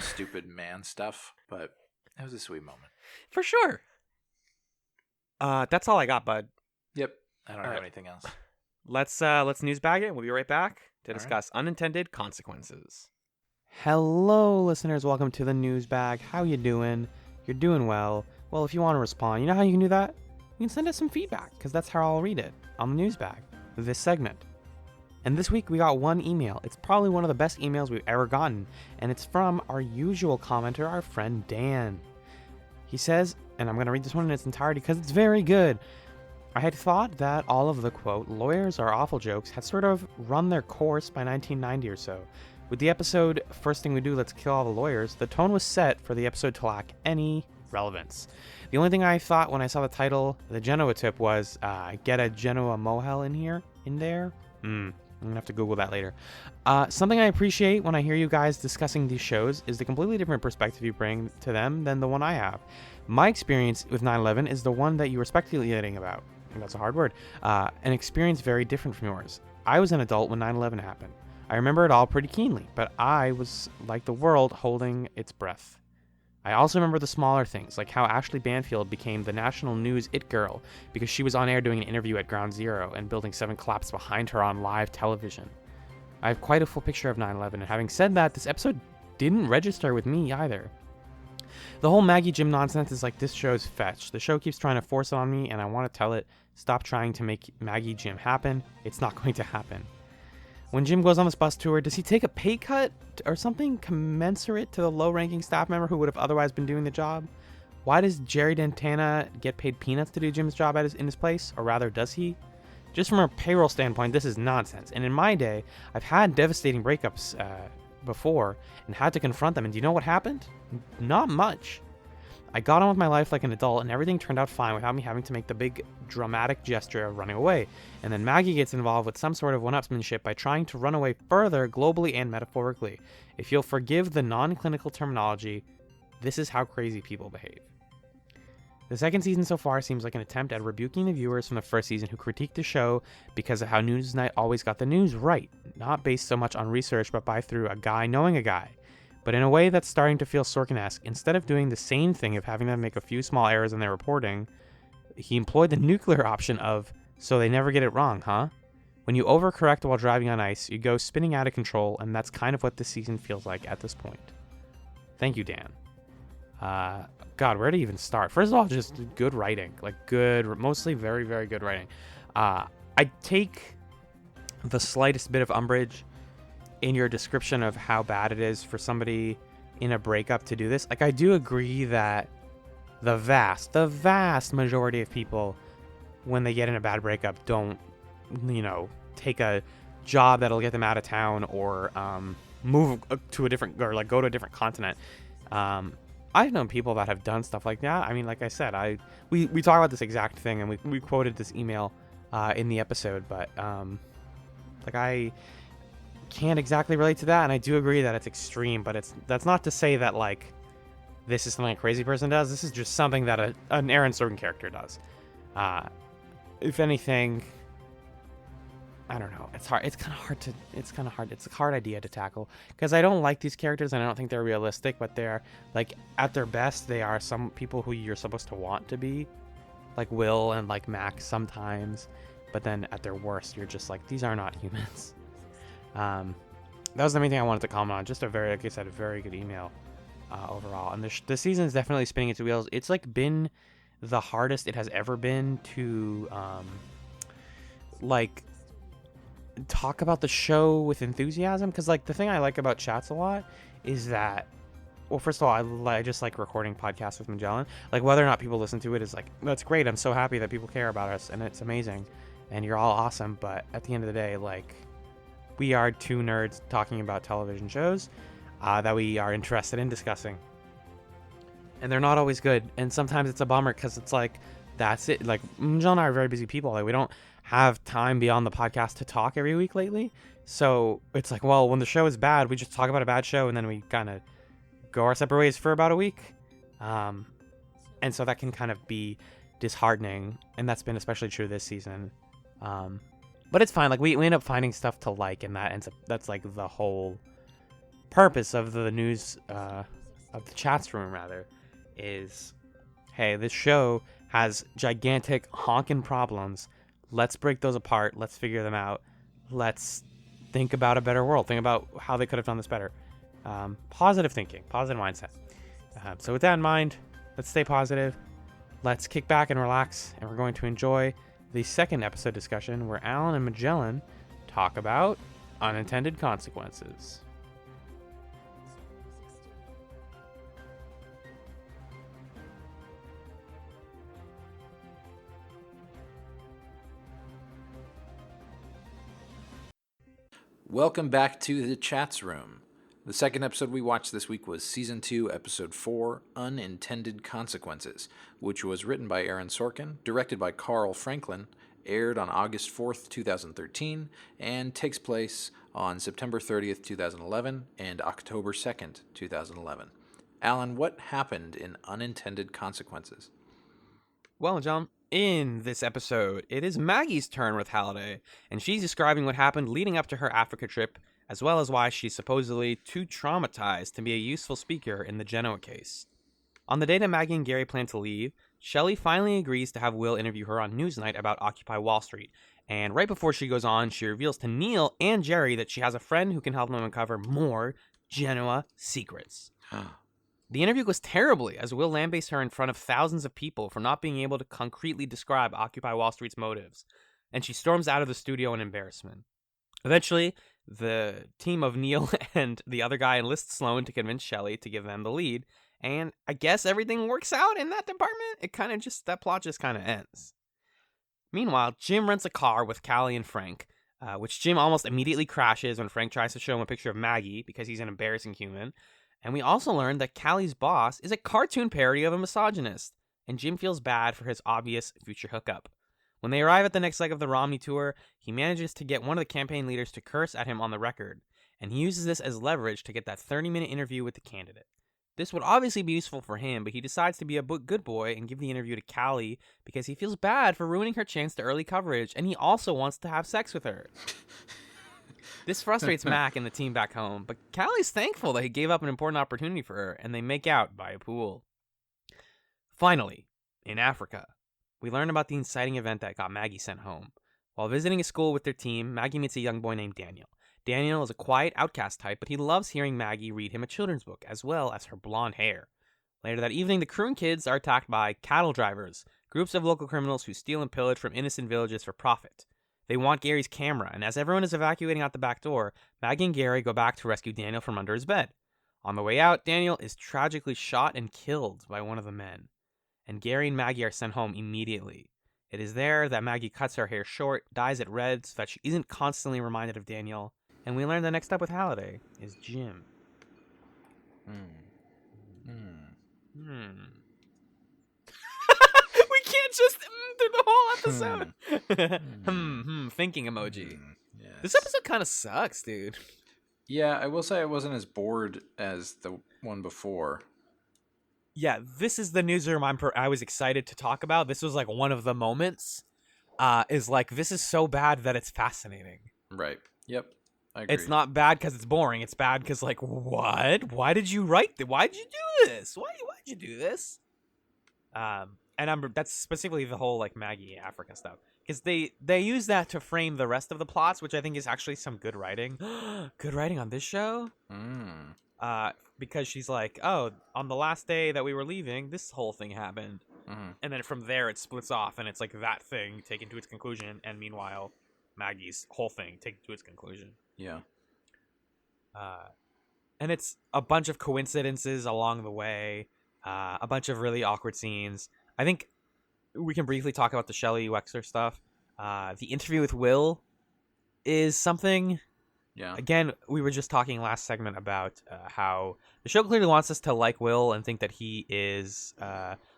stupid man stuff, but it was a sweet moment. For sure. That's all I got, bud. Yep. I don't have anything else. Let's newsbag it. We'll be right back to discuss unintended consequences. Hello, listeners. Welcome to the newsbag. How you doing? You're doing well. Well, if you want to respond, you know how you can do that? You can send us some feedback, because that's how I'll read it on the newsbag, this segment. And this week we got one email. It's probably one of the best emails we've ever gotten, and it's from our usual commenter, our friend Dan. He says, and I'm going to read this one in its entirety because it's very good. I had thought that all of the, quote, lawyers are awful jokes had sort of run their course by 1990 or so. With the episode, First Thing We Do, Let's Kill All the Lawyers, the tone was set for the episode to lack any relevance. The only thing I thought when I saw the title, the Genoa tip, was, get a Genoa mohel in there? I'm gonna have to Google that later. Something I appreciate when I hear you guys discussing these shows is the completely different perspective you bring to them than the one I have. My experience with 9/11 is the one that you were speculating about. That's a hard word. An experience very different from yours. I was an adult when 9/11 happened. I remember it all pretty keenly, but I was like the world holding its breath. I also remember the smaller things, like how Ashley Banfield became the national news it girl because she was on air doing an interview at Ground Zero and Building 7 collapsed behind her on live television. I have quite a full picture of 9/11, and having said that, this episode didn't register with me either. The whole Maggie Jim nonsense is like, this show's fetch. The show keeps trying to force it on me, and I want to tell it, stop trying to make Maggie Jim happen. It's not going to happen. When Jim goes on this bus tour, does he take a pay cut or something commensurate to the low-ranking staff member who would have otherwise been doing the job? Why does Jerry Dantana get paid peanuts to do Jim's job in his place? Or rather, does he? Just from a payroll standpoint, this is nonsense. And in my day, I've had devastating breakups before and had to confront them. And do you know what happened? Not much. I got on with my life like an adult, and everything turned out fine without me having to make the big dramatic gesture of running away. And then Maggie gets involved with some sort of one-upsmanship by trying to run away further globally and metaphorically. If you'll forgive the non-clinical terminology, this is how crazy people behave. The second season so far seems like an attempt at rebuking the viewers from the first season who critiqued the show because of how Newsnight always got the news right, not based so much on research but by through a guy knowing a guy. But in a way that's starting to feel Sorkin-esque, instead of doing the same thing of having them make a few small errors in their reporting, he employed the nuclear option of, so they never get it wrong, huh? When you overcorrect while driving on ice, you go spinning out of control, and that's kind of what this season feels like at this point. Thank you, Dan. God, where to even start? First of all, just good writing. Like, good, mostly very, very good writing. I take the slightest bit of umbrage in your description of how bad it is for somebody in a breakup to do this. Like, I do agree that the vast majority of people, when they get in a bad breakup, don't, take a job that'll get them out of town or move to a different, or like go to a different continent. I've known people that have done stuff like that. I mean, like I said, we talk about this exact thing, and we quoted this email in the episode, but I can't exactly relate to that, and I do agree that it's extreme, but that's not to say that like this is something a crazy person does. This is just something that an Aaron Sorkin character does. If anything, I don't know. It's hard. It's kind of hard. It's a hard idea to tackle because I don't like these characters and I don't think they're realistic. But they're like at their best, they are some people who you're supposed to want to be, like Will and like Max sometimes. But then at their worst, you're just like, these are not humans. That was the main thing I wanted to comment on. Just like I said, a very good email overall. And the season is definitely spinning its wheels. It's like been the hardest it has ever been to like talk about the show with enthusiasm. Because like the thing I like about Chats a lot is that, well, first of all, I just like recording podcasts with Magellan. Like whether or not people listen to it is like, that's great. I'm so happy that people care about us, and it's amazing. And you're all awesome. But at the end of the day, like, we are two nerds talking about television shows that we are interested in discussing. And they're not always good. And sometimes it's a bummer because it's like, that's it. Like, Jill and I are very busy people. Like, we don't have time beyond the podcast to talk every week lately. So it's like, well, when the show is bad, we just talk about a bad show and then we kind of go our separate ways for about a week. And so that can kind of be disheartening, and that's been especially true this season. But it's fine. Like we end up finding stuff to like, and that's like the whole purpose of the news of the ChatzRoom rather is, hey, this show has gigantic honking problems. Let's break those apart. Let's figure them out. Let's think about a better world. Think about how they could have done this better. Positive thinking, positive mindset. So with that in mind, let's stay positive. Let's kick back and relax, and we're going to enjoy the second episode discussion where Alan and Magellan talk about unintended consequences. Welcome back to the ChatzRoom. The second episode we watched this week was Season 2, Episode 4, Unintended Consequences, which was written by Aaron Sorkin, directed by Carl Franklin, aired on August 4th, 2013, and takes place on September 30th, 2011, and October 2nd, 2011. Alan, what happened in Unintended Consequences? Well, John, in this episode, it is Maggie's turn with Halliday, and she's describing what happened leading up to her Africa trip, as well as why she's supposedly too traumatized to be a useful speaker in the Genoa case. On the day that Maggie and Gary plan to leave, Shelley finally agrees to have Will interview her on Newsnight about Occupy Wall Street, and right before she goes on, she reveals to Neil and Jerry that she has a friend who can help them uncover more Genoa secrets. The interview goes terribly, as Will lambasts her in front of thousands of people for not being able to concretely describe Occupy Wall Street's motives, and she storms out of the studio in embarrassment. Eventually, the team of Neil and the other guy enlist Sloan to convince Shelley to give them the lead, and I guess everything works out in that department. That plot just kind of ends. Meanwhile, Jim rents a car with Callie and Frank, which Jim almost immediately crashes when Frank tries to show him a picture of Maggie because he's an embarrassing human. And we also learned that Callie's boss is a cartoon parody of a misogynist, and Jim feels bad for his obvious future hookup. When they arrive at the next leg of the Romney tour, he manages to get one of the campaign leaders to curse at him on the record, and he uses this as leverage to get that 30-minute interview with the candidate. This would obviously be useful for him, but he decides to be a good boy and give the interview to Callie because he feels bad for ruining her chance to early coverage, and he also wants to have sex with her. This frustrates Mac and the team back home, but Callie's thankful that he gave up an important opportunity for her, and they make out by a pool. Finally, in Africa, we learn about the inciting event that got Maggie sent home. While visiting a school with their team, Maggie meets a young boy named Daniel. Daniel is a quiet outcast type, but he loves hearing Maggie read him a children's book, as well as her blonde hair. Later that evening, the Croon kids are attacked by cattle drivers, groups of local criminals who steal and pillage from innocent villages for profit. They want Gary's camera, and as everyone is evacuating out the back door, Maggie and Gary go back to rescue Daniel from under his bed. On the way out, Daniel is tragically shot and killed by one of the men, and Gary and Maggie are sent home immediately. It is there that Maggie cuts her hair short, dyes it red so that she isn't constantly reminded of Daniel, and we learn the next step with Halliday is Jim. We can't just through the whole episode. Thinking emoji. Yes. This episode kind of sucks, dude. Yeah, I will say I wasn't as bored as the one before. Yeah, this is the newsroom I was excited to talk about. This was like one of the moments. Is like, this is so bad that it's fascinating. Right. Yep. I agree. It's not bad because it's boring. It's bad because, like, what? Why did you write this? Why did you do this? Why did you do this? And that's specifically the whole, like, Maggie Africa stuff. Because they use that to frame the rest of the plots, which I think is actually some good writing. Good writing on this show? Because she's like, oh, on the last day that we were leaving, this whole thing happened. And then from there it splits off, and it's like that thing taken to its conclusion, and meanwhile, Maggie's whole thing taken to its conclusion. Yeah. And it's a bunch of coincidences along the way, a bunch of really awkward scenes. I think we can briefly talk about the Shelley Wexler stuff. The interview with Will is something. Yeah. Again, we were just talking last segment about how the show clearly wants us to like Will and think that he is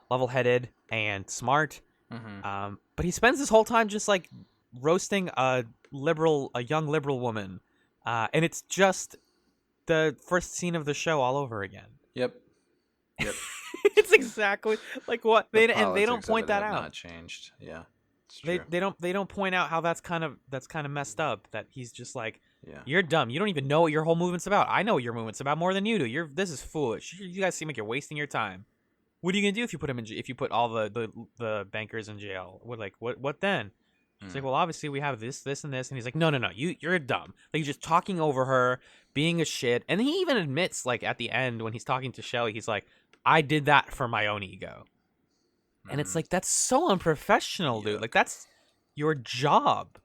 level-headed and smart. But he spends this whole time just like roasting a young liberal woman. And it's just the first scene of the show all over again. Yep. It's exactly like what The and they don't politics of point it that have out. not changed. Yeah, it's They true. they don't point out how that's kind of messed up. That he's just like, Yeah. you're dumb. You don't even know what your whole movement's about. I know what your movement's about more than you do. This is foolish. You guys seem like you're wasting your time. What are you gonna do if you put him in? If you put all the bankers in jail? What then? She's like, well, obviously we have this, and this, and he's like, no, you're dumb. Like, he's just talking over her, being a shit, and he even admits, like, at the end when he's talking to Shelly, he's like, I did that for my own ego, and it's like, that's so unprofessional, dude. Yuck. Like, that's your job.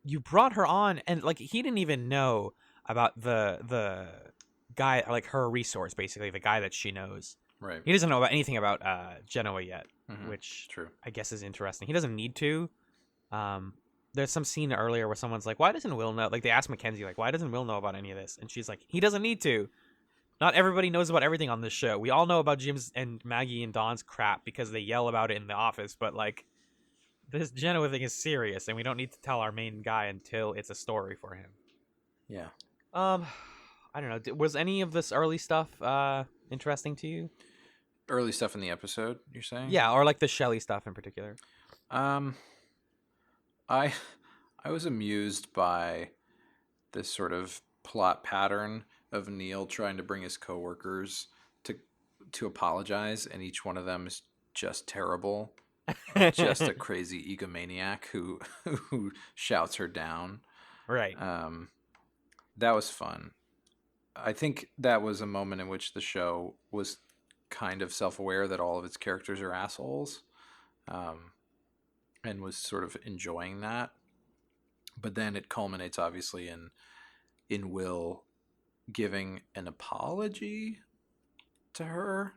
You brought her on, and like, he didn't even know about the guy, like her resource, basically the guy that she knows. Right. He doesn't know about anything about Genoa yet, Mhm. which True. I guess is interesting. He doesn't need to. There's some scene earlier where someone's like, why doesn't Will know? Like, they asked Mackenzie, like, why doesn't Will know about any of this? And she's like, he doesn't need to. Not everybody knows about everything on this show. We all know about Jim's and Maggie and Dawn's crap because they yell about it in the office, but like, this Genoa thing is serious, and we don't need to tell our main guy until it's a story for him. Yeah. I don't know. Was any of this early stuff interesting to you? Early stuff in the episode, you're saying? Yeah, or like the Shelly stuff in particular. I was amused by this sort of plot pattern of Neil trying to bring his coworkers to apologize, and each one of them is just terrible. Just a crazy egomaniac who shouts her down. Right. That was fun. I think that was a moment in which the show was kind of self-aware that all of its characters are assholes, and was sort of enjoying that. But then it culminates, obviously, in Will giving an apology to her,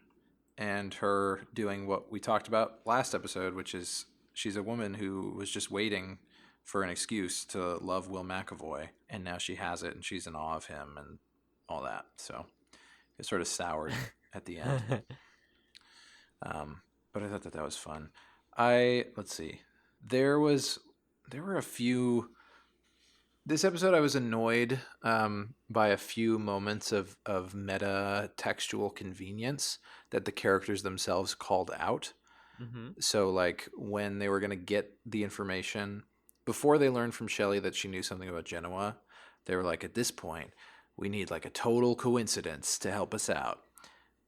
and her doing what we talked about last episode, which is she's a woman who was just waiting for an excuse to love Will McAvoy, and now she has it, and she's in awe of him and all that. So it sort of soured at the end. But I thought that was fun. Let's see. There were a few. This episode, I was annoyed by a few moments of meta textual convenience that the characters themselves called out. Mm-hmm. So, like, when they were going to get the information, before they learned from Shelley that she knew something about Genoa, they were like, at this point, we need, like, a total coincidence to help us out.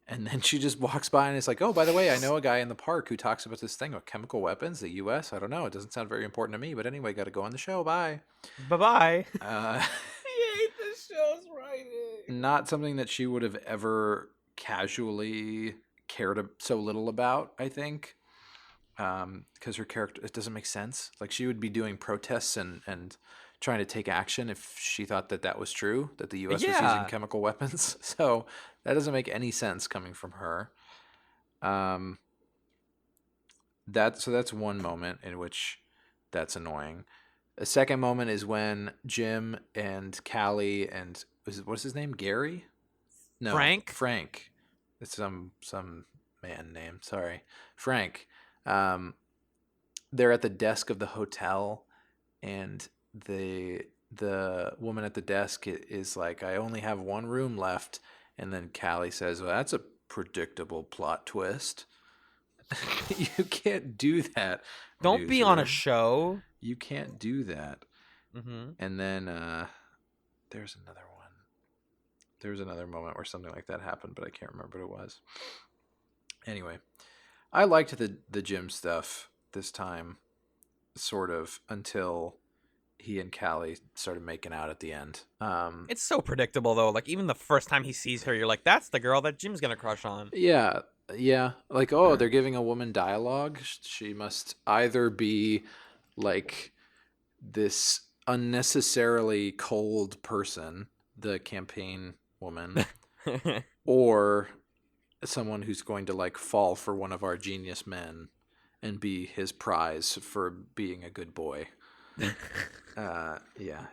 And then she just walks by and it's like, oh, by the way, I know a guy in the park who talks about this thing about chemical weapons, the U.S. I don't know. It doesn't sound very important to me. But anyway, got to go on the show. Bye. Bye-bye. He ate the show's writing. Not something that she would have ever casually cared so little about, I think. Because her character, it doesn't make sense. Like, she would be doing protests and trying to take action if she thought that was true, that the U.S. was using chemical weapons. So that doesn't make any sense coming from her. That's one moment in which that's annoying. A second moment is when Jim and Callie and what's his name? Gary? No, Frank. It's some man name. Sorry, Frank. They're at the desk of the hotel, and the woman at the desk is like, I only have one room left. And then Callie says, well, that's a predictable plot twist. You can't do that. Don't be on a show. You can't do that. Mm-hmm. And then there's another one. There was another moment where something like that happened, but I can't remember what it was. Anyway, I liked the Jim stuff this time, sort of, until he and Callie started making out at the end. It's so predictable, though. Like, even the first time he sees her, you're like, that's the girl that Jim's gonna crush on. Yeah. Like, oh, they're giving a woman dialogue. She must either be like this unnecessarily cold person, the campaign woman, or someone who's going to, like, fall for one of our genius men and be his prize for being a good boy. Yeah,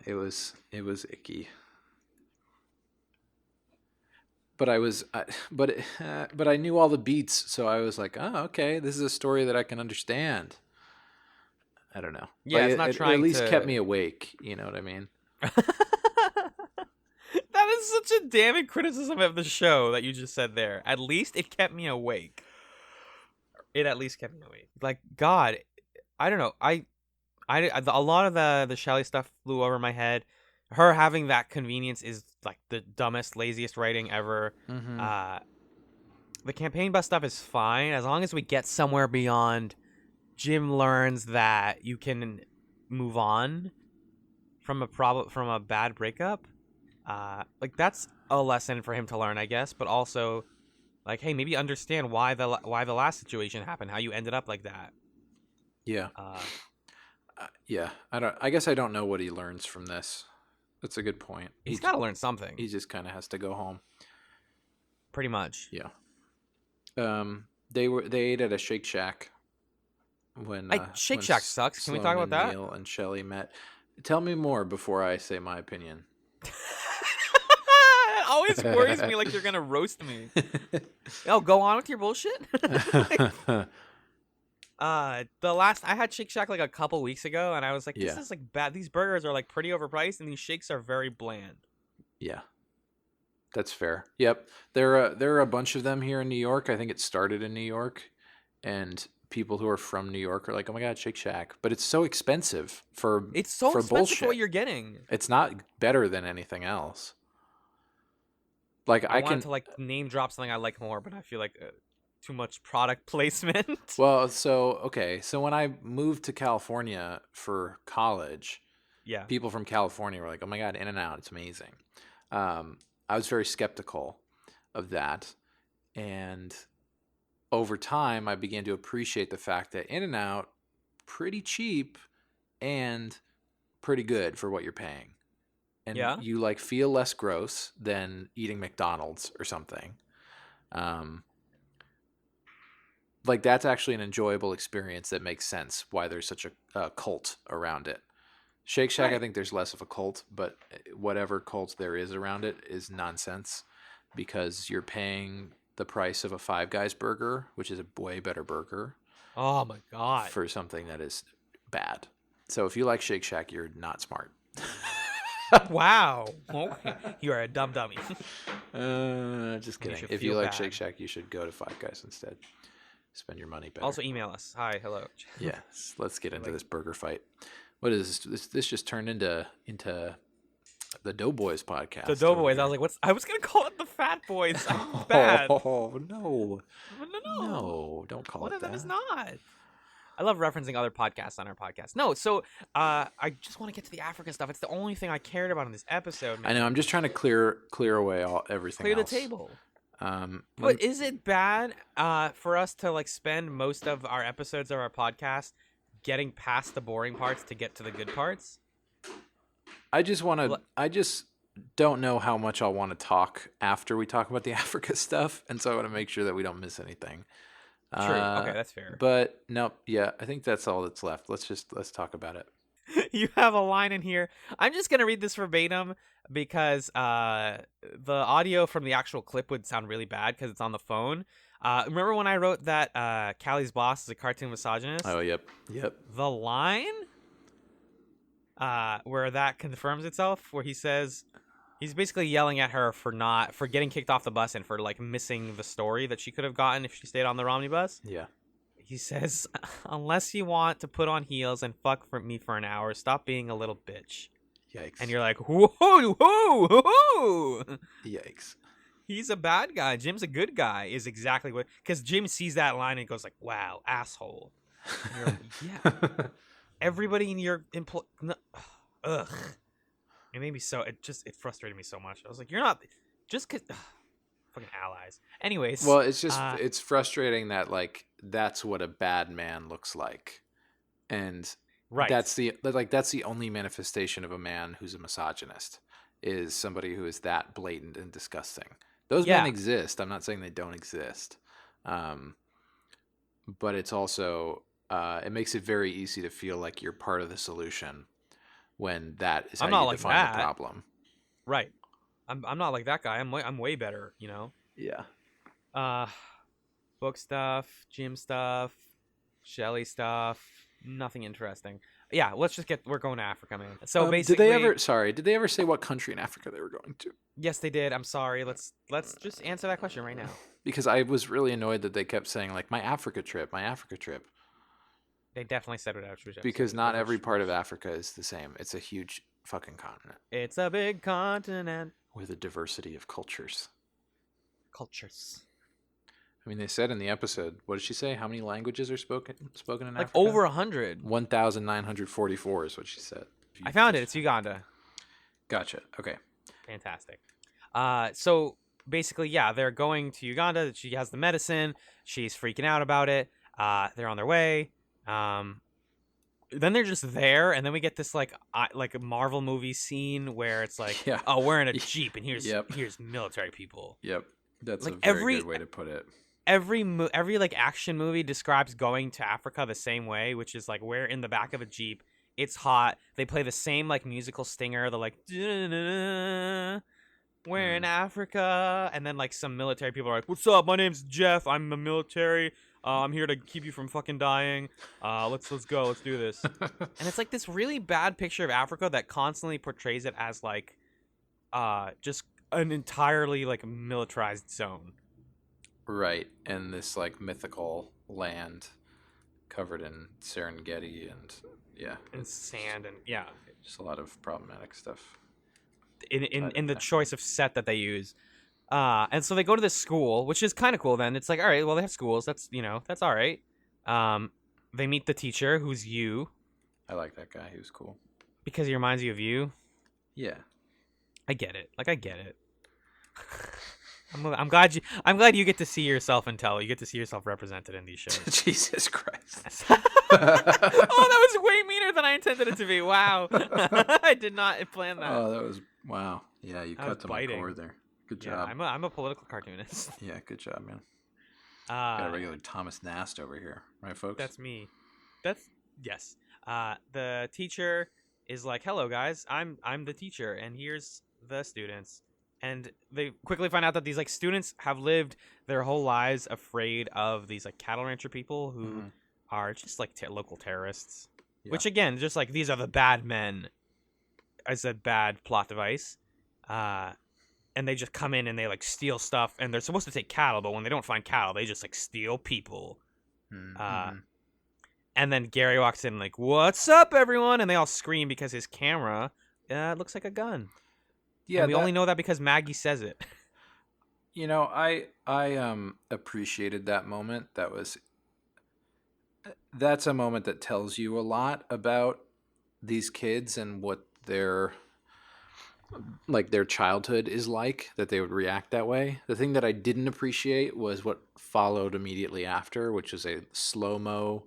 it was icky. But I knew all the beats, so I was like, oh, okay, this is a story that I can understand. I don't know. Yeah, like, it's not it trying at least to... kept me awake. You know what I mean? That is such a damning criticism of the show that you just said there. At least it kept me awake. It at least kept me awake. Like, God, I don't know. A lot of the Shelley stuff flew over my head. Her having that convenience is like the dumbest, laziest writing ever. Mm-hmm. The campaign bus stuff is fine as long as we get somewhere beyond Jim learns that you can move on from a bad breakup. Like that's a lesson for him to learn, I guess, but also like, hey, maybe understand why the last situation happened, how you ended up like that. Yeah. Yeah. I guess I don't know what he learns from this. That's a good point. He's got to learn something. He just kind of has to go home. Pretty much. Yeah. They ate at a Shake Shack when Shake Shack sucks. Can we talk about that? Neil and Shelley met. Tell me more before I say my opinion. It always worries me like you're gonna roast me. Oh, go on with your bullshit. The last I had Shake Shack like a couple weeks ago, and I was like, "This is like bad. These burgers are like pretty overpriced, and these shakes are very bland." Yeah, that's fair. Yep, there are a bunch of them here in New York. I think it started in New York, and people who are from New York are like, "Oh my God, Shake Shack!" But it's so expensive for expensive bullshit. for what you're getting. It's not better than anything else. Like I wanted to like name drop something I like more, but I feel like too much product placement. Well, so when I moved to California for college, people from California were like, "Oh my God, In-N-Out, it's amazing." I was very skeptical of that, and over time, I began to appreciate the fact that In-N-Out pretty cheap and pretty good for what you're paying. And you like feel less gross than eating McDonald's or something. Like that's actually an enjoyable experience that makes sense why there's such a cult around it. Shake Shack, right. I think there's less of a cult, but whatever cult there is around it is nonsense because you're paying the price of a Five Guys burger, which is a way better burger. Oh my God. For something that is bad. So if you like Shake Shack, you're not smart. Wow. Okay. You are a dumb dummy. Just kidding. If you like Shake Shack, you should go to Five Guys instead. Spend your money better. Also email us. Hi, hello. Yes. Let's get into this burger fight. What is this? This just turned into the Doughboys podcast. The Doughboys. I was like, I was going to call it the Fat Boys. I'm bad. Oh, no. No, don't call it that. One of them is not. I love referencing other podcasts on our podcast. No, so I just want to get to the Africa stuff. It's the only thing I cared about in this episode. Man. I know. I'm just trying to clear away everything else. Clear the table. But is it bad for us to like spend most of our episodes of our podcast getting past the boring parts to get to the good parts? I just don't know how much I'll want to talk after we talk about the Africa stuff, and so I want to make sure that we don't miss anything. True. Okay, that's fair. But nope. Yeah, I think that's all that's left. Let's talk about it. You have a line in here. I'm just gonna read this verbatim because the audio from the actual clip would sound really bad because it's on the phone. Remember when I wrote that Callie's boss is a cartoon misogynist? Oh, yep. The line where that confirms itself, where he says he's basically yelling at her for getting kicked off the bus and for like missing the story that she could have gotten if she stayed on the Romney bus. Yeah. He says, "Unless you want to put on heels and fuck me for an hour, stop being a little bitch." Yikes. And you're like, whoa, whoa, whoa. Yikes. He's a bad guy. Jim's a good guy is exactly what... Because Jim sees that line and goes like, wow, asshole. And you're like, yeah. Everybody in your... Ugh. It made me so... It frustrated me so much. I was like, you're not... Just because... Fucking allies. Anyways. Well, it's just... it's frustrating that, like, that's what a bad man looks like. And... Right. That's the only manifestation of a man who's a misogynist is somebody who is that blatant and disgusting. Those men exist. I'm not saying they don't exist. But it's also it makes it very easy to feel like you're part of the solution when that is how you define the problem. Right. I'm not like that guy. I'm way better, you know. Yeah. Book stuff, Jim stuff, Shelley stuff. Nothing interesting. Yeah, we're going to Africa, man. So did basically, they ever say what country in Africa they were going to? yes, they did. I'm sorry. Let's just answer that question right now. Because I was really annoyed that they kept saying like my Africa trip. They definitely said it after. Because not every part of Africa is the same. It's a huge fucking continent It's a big continent. with a diversity of cultures. Cultures. I mean, they said in the episode, what did she say? How many languages are spoken in Like Africa? over 100. 1,944 is what she said. I found it. It's Uganda. Gotcha. Okay. Fantastic. So basically, yeah, they're going to Uganda. She has the medicine. She's freaking out about it. They're on their way. Then they're just there, and then we get this like a Marvel movie scene where it's like, Yeah. oh, we're in a jeep, and here's Yep. here's military people. Yep. That's Like, a very good way to put it. Every like action movie describes going to Africa the same way, which is like we're in the back of a jeep. It's hot. They play the same like musical stinger. They're like, we're in Africa, and then like some military people are like, "What's up? My name's Jeff. I'm a military. I'm here to keep you from fucking dying. Let's go. Let's do this." And it's like this really bad picture of Africa that constantly portrays it as like, just an entirely like militarized zone. Right. And this like mythical land covered in Serengeti and And sand and yeah. just a lot of problematic stuff. In the choice of set that they use. And so they go to this school, which is kind of cool then. It's like, all right, well, they have schools. That's, that's all right. They meet the teacher, who's you, I like that guy. He was cool. because he reminds you of you. Yeah. I get it. Like, I get it. I'm glad you get to see yourself you get to see yourself represented in these shows. Jesus Christ. Oh, that was way meaner than I intended it to be. Wow. I did not plan that. Oh, that was wow. Yeah, you I cut was to my biting. core there. Good Yeah, job. I'm a political cartoonist. Yeah, good job, man. Got a Uh, regular Thomas Nast over here, right, folks? That's me. Yes. The teacher is like, "Hello, guys. I'm the teacher, and here's the students." And they quickly find out that these like students have lived their whole lives afraid of these like cattle rancher people who are just like local terrorists. Yeah. Which again, just like these are the bad men. As a bad plot device. And they just come in and they like steal stuff, and they're supposed to take cattle, but when they don't find cattle, they just like steal people. Mm-hmm. And then Gary walks in like, "What's up, everyone?" And they all scream because his camera looks like a gun. Yeah, And we only know that because Maggie says it. I appreciated that moment. That's a moment that tells you a lot about these kids and what their childhood is like, that they would react that way. The thing that I didn't appreciate was what followed immediately after, which is a slow-mo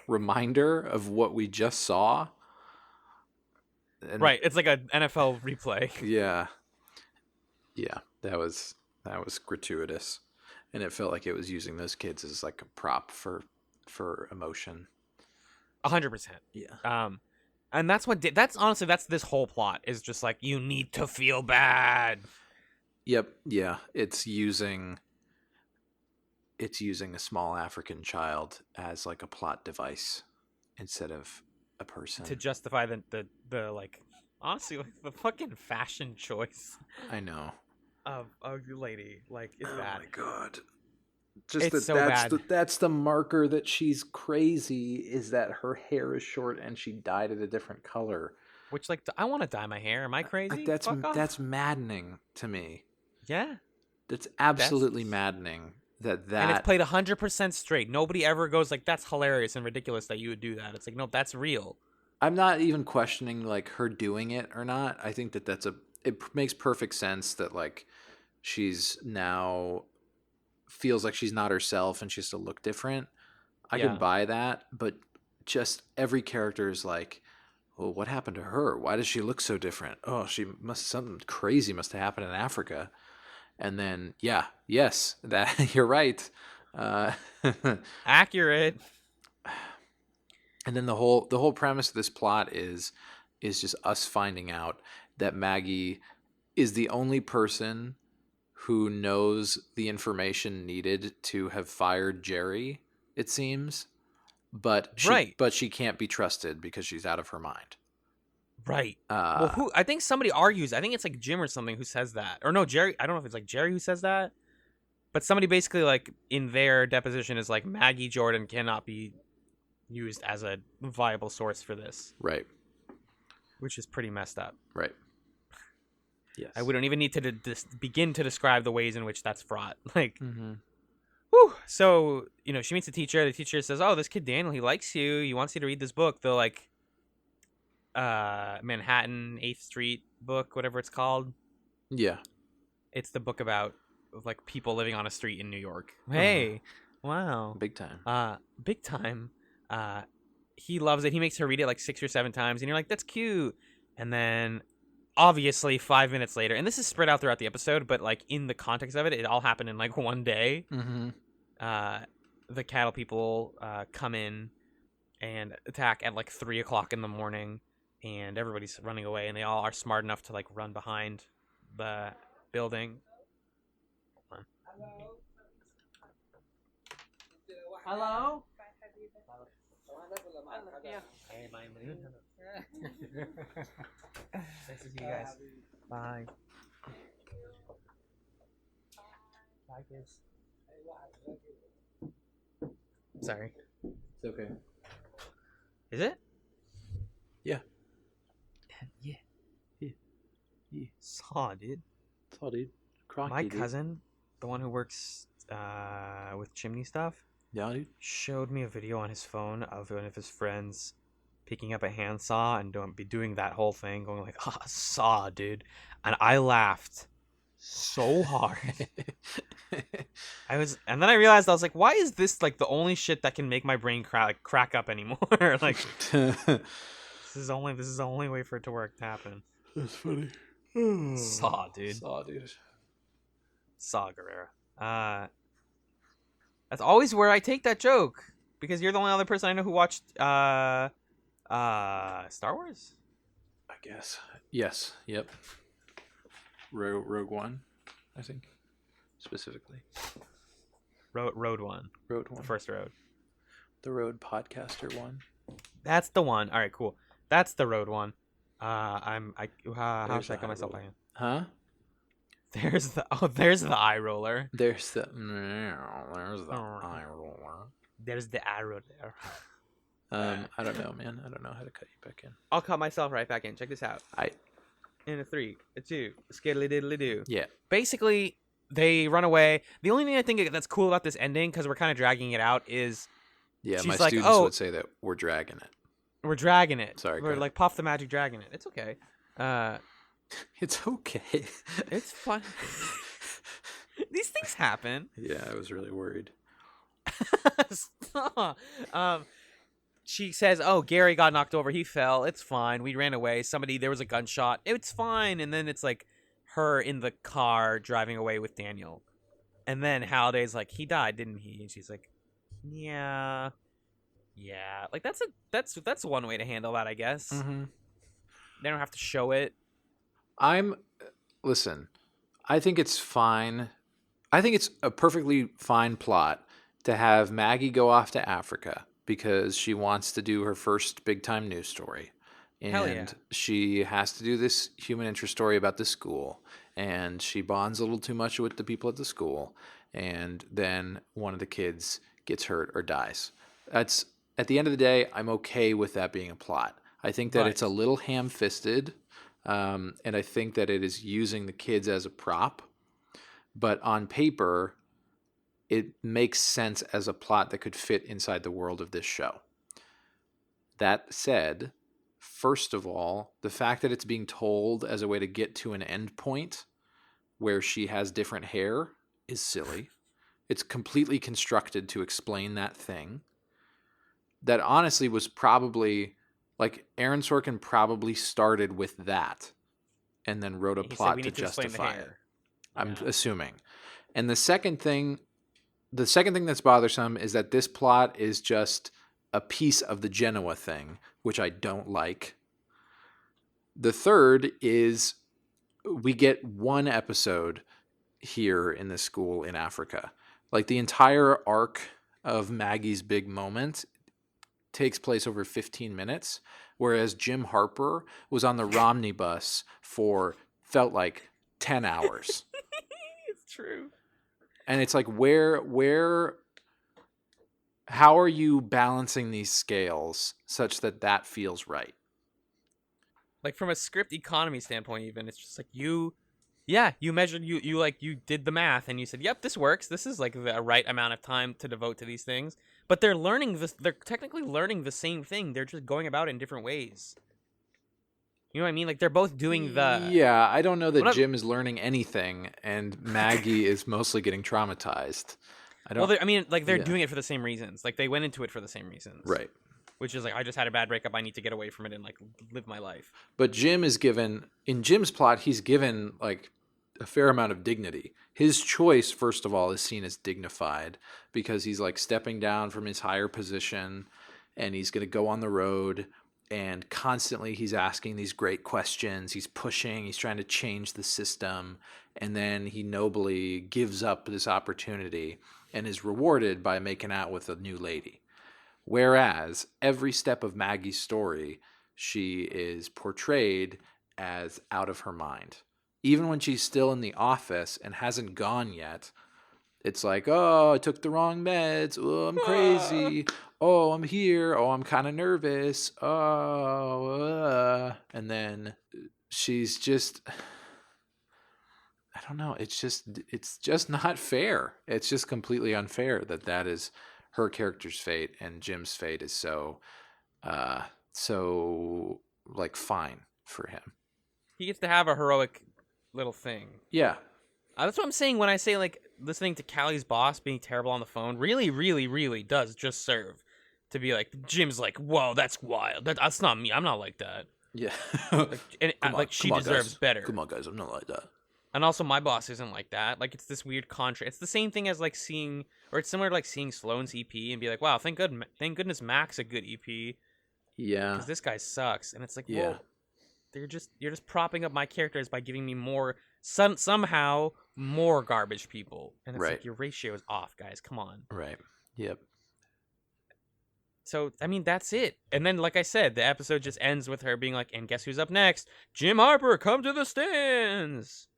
reminder of what we just saw. And Right, it's like an NFL replay. yeah, that was gratuitous, and it felt like it was using those kids as like a prop for emotion. 100%. Yeah. And that's honestly this whole plot is just like, you need to feel bad. Yep. Yeah. It's using a small African child as like a plot device instead of a person To justify the like, honestly, like the fucking fashion choice I know. of the lady, like, is Oh bad. my god. Just It's so bad. That's the marker that she's crazy, is that her hair is short and she dyed it a different color. Which, like, I want to dye my hair. Am I crazy? Fuck off. That's maddening to me. Yeah. That's absolutely maddening that And it's played 100% straight. Nobody ever goes like, "That's hilarious and ridiculous that you would do that." It's like, no, that's real. I'm not even questioning like her doing it or not. I think that it makes perfect sense that like she's now feels like she's not herself and she has to look different. I Yeah. can buy that, but just every character is like, well, what happened to her? Why does she look so different? Oh, something crazy must have happened in Africa. And then, yes, that you're right. Accurate. And then the whole premise of this plot is just us finding out that Maggie is the only person who knows the information needed to have fired Jerry, it seems. but Right. she can't be trusted because she's out of her mind. Right. Well, I think somebody argues. I think it's like Jim or something who says that. Or no, Jerry. I don't know if it's like Jerry who says that. But somebody basically like in their deposition is like Maggie Jordan cannot be used as a viable source for this. Right. Which is pretty messed up. Right. Yes. We don't even need to begin to describe the ways in which that's fraught. Like, Mm-hmm. whew. So, she meets the teacher. The teacher says, "Oh, this kid Daniel, he likes you. He wants you to read this book." The like Manhattan 8th Street book, whatever it's called. Yeah. It's the book about like people living on a street in New York. Hey, wow. Big time. Big time. He loves it. He makes her read it like 6 or 7 times, and you're like, that's cute. And then obviously 5 minutes later, and this is spread out throughout the episode, but like in the context of it, it all happened in like one day. Mm-hmm. The cattle people come in and attack at like 3 o'clock in the morning, and everybody's running away, and they all are smart enough to like run behind the building. Hello? Nice to see you guys. Bye. Bye, kids. Sorry. It's okay. Is it? Yeah. Yeah. Yeah. Saw, dude. That's all, dude. Crocky, My dude. cousin, the one who works with chimney stuff, Yeah, dude. showed me a video on his phone of one of his friends picking up a handsaw and doing that whole thing, going like, saw, dude. And I laughed so hard. And then I realized, I was like, why is this like the only shit that can make my brain crack up anymore? Like, this is the only way for it to happen. That's funny. Saw, dude. Saw, dude. Saw Gerrera. That's always where I take that joke, because you're the only other person I know who watched Star Wars. I guess. Yes. Yep. Rogue One, I think, specifically. Road One. Road One. The first Road. The Road Podcaster one. That's the one. All right, cool. That's the Road One. How There's should I the get myself eye back in? Huh? There's the eye roller. There's the eye roller. There's the eye roller. I don't know, man. I don't know how to cut you back in. I'll cut myself right back in. Check this out. In a 3, a 2, skiddly diddly do. Yeah. Basically, they run away. The only thing I think that's cool about this ending, because we're kind of dragging it out, is Yeah, she's my like, students would say that we're dragging it. we're dragging it. Sorry, We're go like Puff the Magic Dragon it. It's okay. It's okay. It's fun. These things happen. Yeah, I was really worried. She says, "Oh, Gary got knocked over. He fell. It's fine. We ran away. There was a gunshot. It's fine." And then it's like her in the car driving away with Daniel. And then Halliday's like, "He died, didn't he?" And she's like, "Yeah." Like that's one way to handle that, I guess. Mm-hmm. They don't have to show it. Listen, I think it's fine. I think it's a perfectly fine plot to have Maggie go off to Africa because she wants to do her first big time news story. Hell yeah. And she has to do this human interest story about the school. And she bonds a little too much with the people at the school. And then one of the kids gets hurt or dies. That's, at the end of the day, I'm okay with that being a plot. I think that it's a little ham-fisted, and I think that it is using the kids as a prop. But on paper, it makes sense as a plot that could fit inside the world of this show. That said, first of all, the fact that it's being told as a way to get to an end point where she has different hair is silly. It's completely constructed to explain that thing. That honestly was probably, like, Aaron Sorkin probably started with that and then wrote a plot to justify it. I'm assuming. And the second thing that's bothersome is that this plot is just a piece of the Genoa thing, which I don't like. The third is we get one episode here in this school in Africa. Like, the entire arc of Maggie's big moment takes place over 15 minutes, whereas Jim Harper was on the Romney bus for felt like 10 hours. It's true. And it's like, how are you balancing these scales such that that feels right? Like from a script economy standpoint, even it's just like you measured, you did the math and you said, yep, this works. This is like the right amount of time to devote to these things. But they're learning this. They're technically learning the same thing. They're just going about it in different ways. You know what I mean? Like they're both doing the. Yeah, I don't know that Jim is learning anything, and Maggie is mostly getting traumatized. They're doing it for the same reasons. Like they went into it for the same reasons. Right. Which is like, I just had a bad breakup. I need to get away from it and like live my life. But Jim is given, in Jim's plot, he's given like a fair amount of dignity. His choice, first of all, is seen as dignified because he's like stepping down from his higher position and he's going to go on the road, and constantly he's asking these great questions. He's pushing, he's trying to change the system. And then he nobly gives up this opportunity and is rewarded by making out with a new lady. Whereas every step of Maggie's story, she is portrayed as out of her mind. Even when she's still in the office and hasn't gone yet, it's like, oh, I took the wrong meds. Oh, I'm crazy. Oh, I'm here. Oh, I'm kind of nervous. Oh, and then she's just, I don't know. It's just not fair. It's just completely unfair that is her character's fate, and Jim's fate is so like fine for him. He gets to have a heroic little thing. Yeah. That's what I'm saying when I say like listening to Callie's boss being terrible on the phone really, really, really does just serve to be like, Jim's like, whoa, that's wild. That's not me. I'm not like that. Yeah. She deserves better. Come on, guys. I'm not like that. And also, my boss isn't like that. Like, it's this weird contrast. It's the same thing as like seeing, or it's similar to like seeing Sloane's EP and be like, wow, thank goodness Mac's a good EP. Yeah. Because this guy sucks. And it's like, yeah. whoa, you're just propping up my characters by giving me more somehow more garbage people. And it's like, your ratio is off, guys. Come on. Right. Yep. So, I mean, that's it. And then, like I said, the episode just ends with her being like, and guess who's up next? Jim Harper, come to the stands.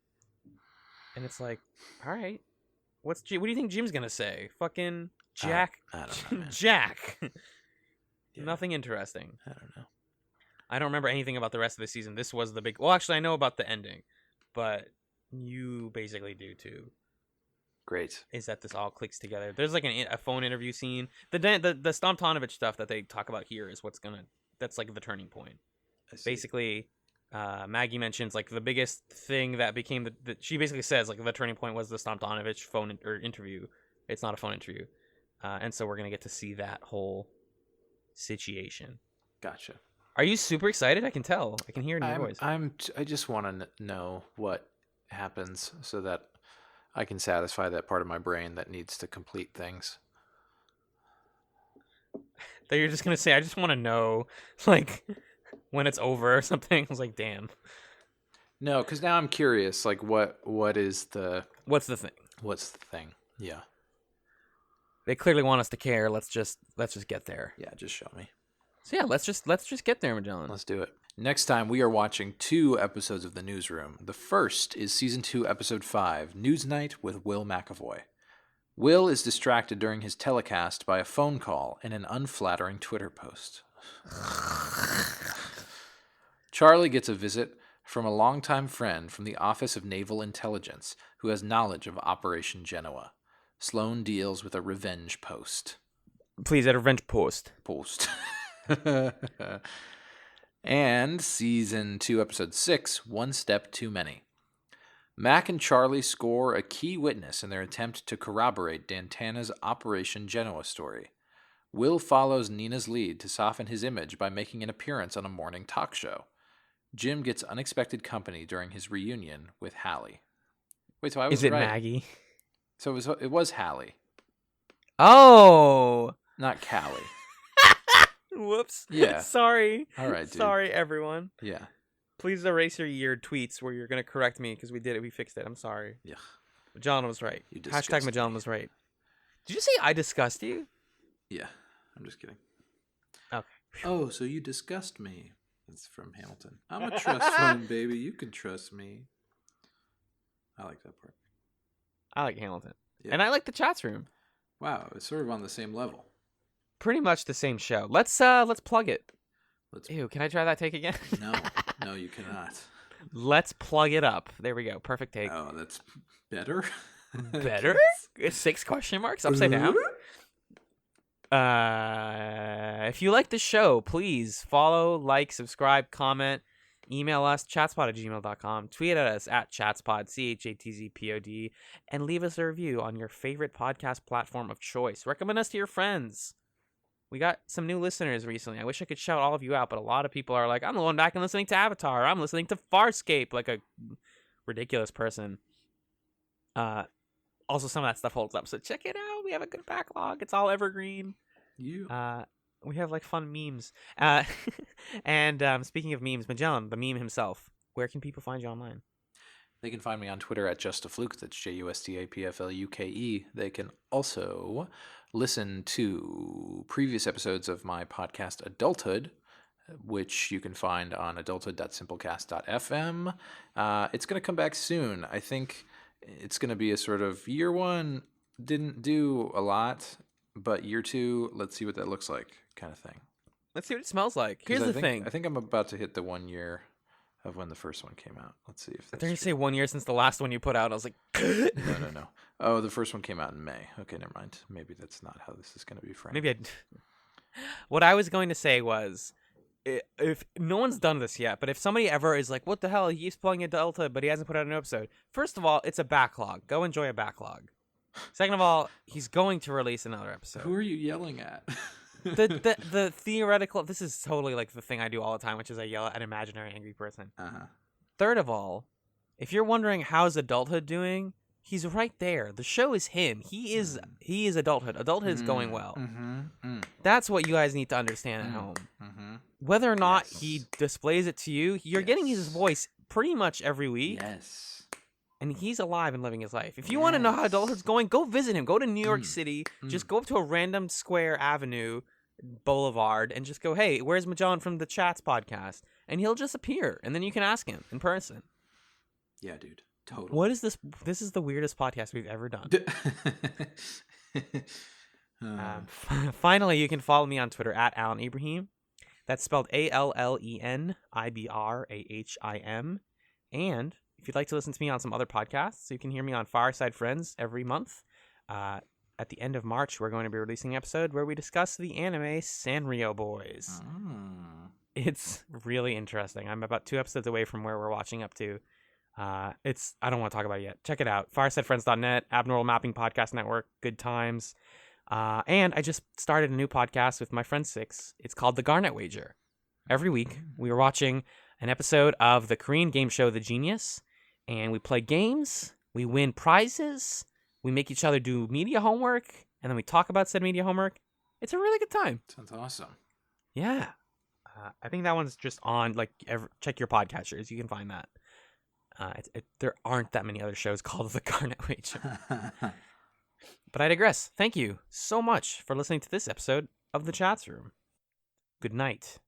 And it's like, all right, what do you think Jim's going to say? Fucking Jack. I don't know, man. Jack. Yeah. Nothing interesting. I don't know. I don't remember anything about the rest of the season. This was the big... Well, actually, I know about the ending. But you basically do, too. Great. Is that this all clicks together. There's like a phone interview scene. The Stomtanovich stuff that they talk about here is that's like the turning point. Basically, Maggie mentions like the biggest thing that became she basically says like the turning point was the Stomtanovich phone interview. It's not a phone interview. And so we're going to get to see that whole situation. Gotcha. Are you super excited? I can tell. I can hear it in your voice. I just want to know what happens so that I can satisfy that part of my brain that needs to complete things. That you're just going to say, I just want to know, like, when it's over or something. I was like, damn. No, because now I'm curious. Like, what's the thing? What's the thing? Yeah. They clearly want us to care. Let's just get there. Yeah, just show me. So yeah, let's just get there, Magellan. Let's do it. Next time, we are watching 2 episodes of The Newsroom. The first is Season 2, Episode 5, Newsnight with Will McAvoy. Will is distracted during his telecast by a phone call and an unflattering Twitter post. Charlie gets a visit from a longtime friend from the Office of Naval Intelligence who has knowledge of Operation Genoa. Sloane deals with a revenge post. Please, a revenge post. And Season 2, Episode 6, One Step Too Many. Mac and Charlie score a key witness in their attempt to corroborate Dantana's Operation Genoa story. Will follows Nina's lead to soften his image by making an appearance on a morning talk show. Jim gets unexpected company during his reunion with Hallie. Wait, so I was Is it right. Maggie? So it was Hallie. Oh! Not Callie. Whoops. Yeah. Sorry. All right, dude. Sorry, everyone. Yeah. Please erase your tweets where you're going to correct me because we did it. We fixed it. I'm sorry. Yeah. Magellan was right. You disgust #Magellan was right. Did you say I disgust you? Yeah. I'm just kidding. Okay. Oh, so you disgust me. That's from Hamilton. I'm a trust fund, baby. You can trust me. I like that part. I like Hamilton. Yeah. And I like the ChatzRoom. Wow, it's sort of on the same level. Pretty much the same show. Let's plug it. Ew, can I try that take again? No, you cannot. Let's plug it up. There we go. Perfect take. Oh, that's better. Better? 6 question marks upside down. If you like the show, please follow, like, subscribe, comment, email us, chatspod@gmail.com, tweet at us at chatspod, CHATZPOD, and leave us a review on your favorite podcast platform of choice. Recommend us to your friends. We got some new listeners recently. I wish I could shout all of you out, but a lot of people are like, I'm going back and listening to Avatar. I'm listening to Farscape, like a ridiculous person. Also, some of that stuff holds up, so check it out. We have a good backlog. It's all evergreen. We have like fun memes. And speaking of memes, Magellan, the meme himself, where can people find you online? They can find me on Twitter at JustAFluke. That's JUSTAPFLUKE. They can also listen to previous episodes of my podcast Adulthood, which you can find on adulthood.simplecast.fm. It's going to come back soon. I think it's going to be a sort of year 1 didn't do a lot, but year 2, let's see what that looks like kind of thing. Let's see what it smells like. Here's the thing. I think I'm about to hit the 1 year of when the first one came out. Let's see if that's I think you say 1 year since the last one you put out. I was like, No. Oh, the first one came out in May. Okay, never mind. Maybe that's not how this is going to be framed. maybe What I was going to say was, if no one's done this yet, but if somebody ever is like, what the hell, he keeps playing Adulthood, but he hasn't put out an episode. First of all, it's a backlog. Go enjoy a backlog. Second of all, he's going to release another episode. Who are you yelling at? the theoretical, this is totally like the thing I do all the time, which is I yell at an imaginary angry person. Uh-huh. Third of all, if you're wondering how's Adulthood doing, he's right there. The show is him. He is Adulthood. Adulthood is going well. That's what you guys need to understand at home. Whether or not he displays it to you, you're getting his voice pretty much every week. Yes. And he's alive and living his life. If you want to know how Adulthood's going, go visit him. Go to New York City. Just go up to a random square avenue, boulevard, and just go, hey, where's Magellan from the Chats podcast? And he'll just appear. And then you can ask him in person. Yeah, dude. Totally. What is this? This is the weirdest podcast we've ever done. Finally, you can follow me on Twitter at Alan Ibrahim. That's spelled ALLENIBRAHIM. And if you'd like to listen to me on some other podcasts, you can hear me on Fireside Friends every month. At the end of March, we're going to be releasing an episode where we discuss the anime Sanrio Boys. It's really interesting. I'm about 2 episodes away from where we're watching up to. I don't want to talk about it yet. Check it out. FiresideFriends.net, Abnormal Mapping Podcast Network, good times. And I just started a new podcast with my friend Six. It's called The Garnet Wager. Every week, we are watching an episode of the Korean game show The Genius, and we play games, we win prizes, we make each other do media homework, and then we talk about said media homework. It's a really good time. Sounds awesome. Yeah. I think that one's just on, check your podcatchers. You can find that. There aren't that many other shows called The Garnet Wager. But I digress. Thank you so much for listening to this episode of The ChatzRoom. Good night.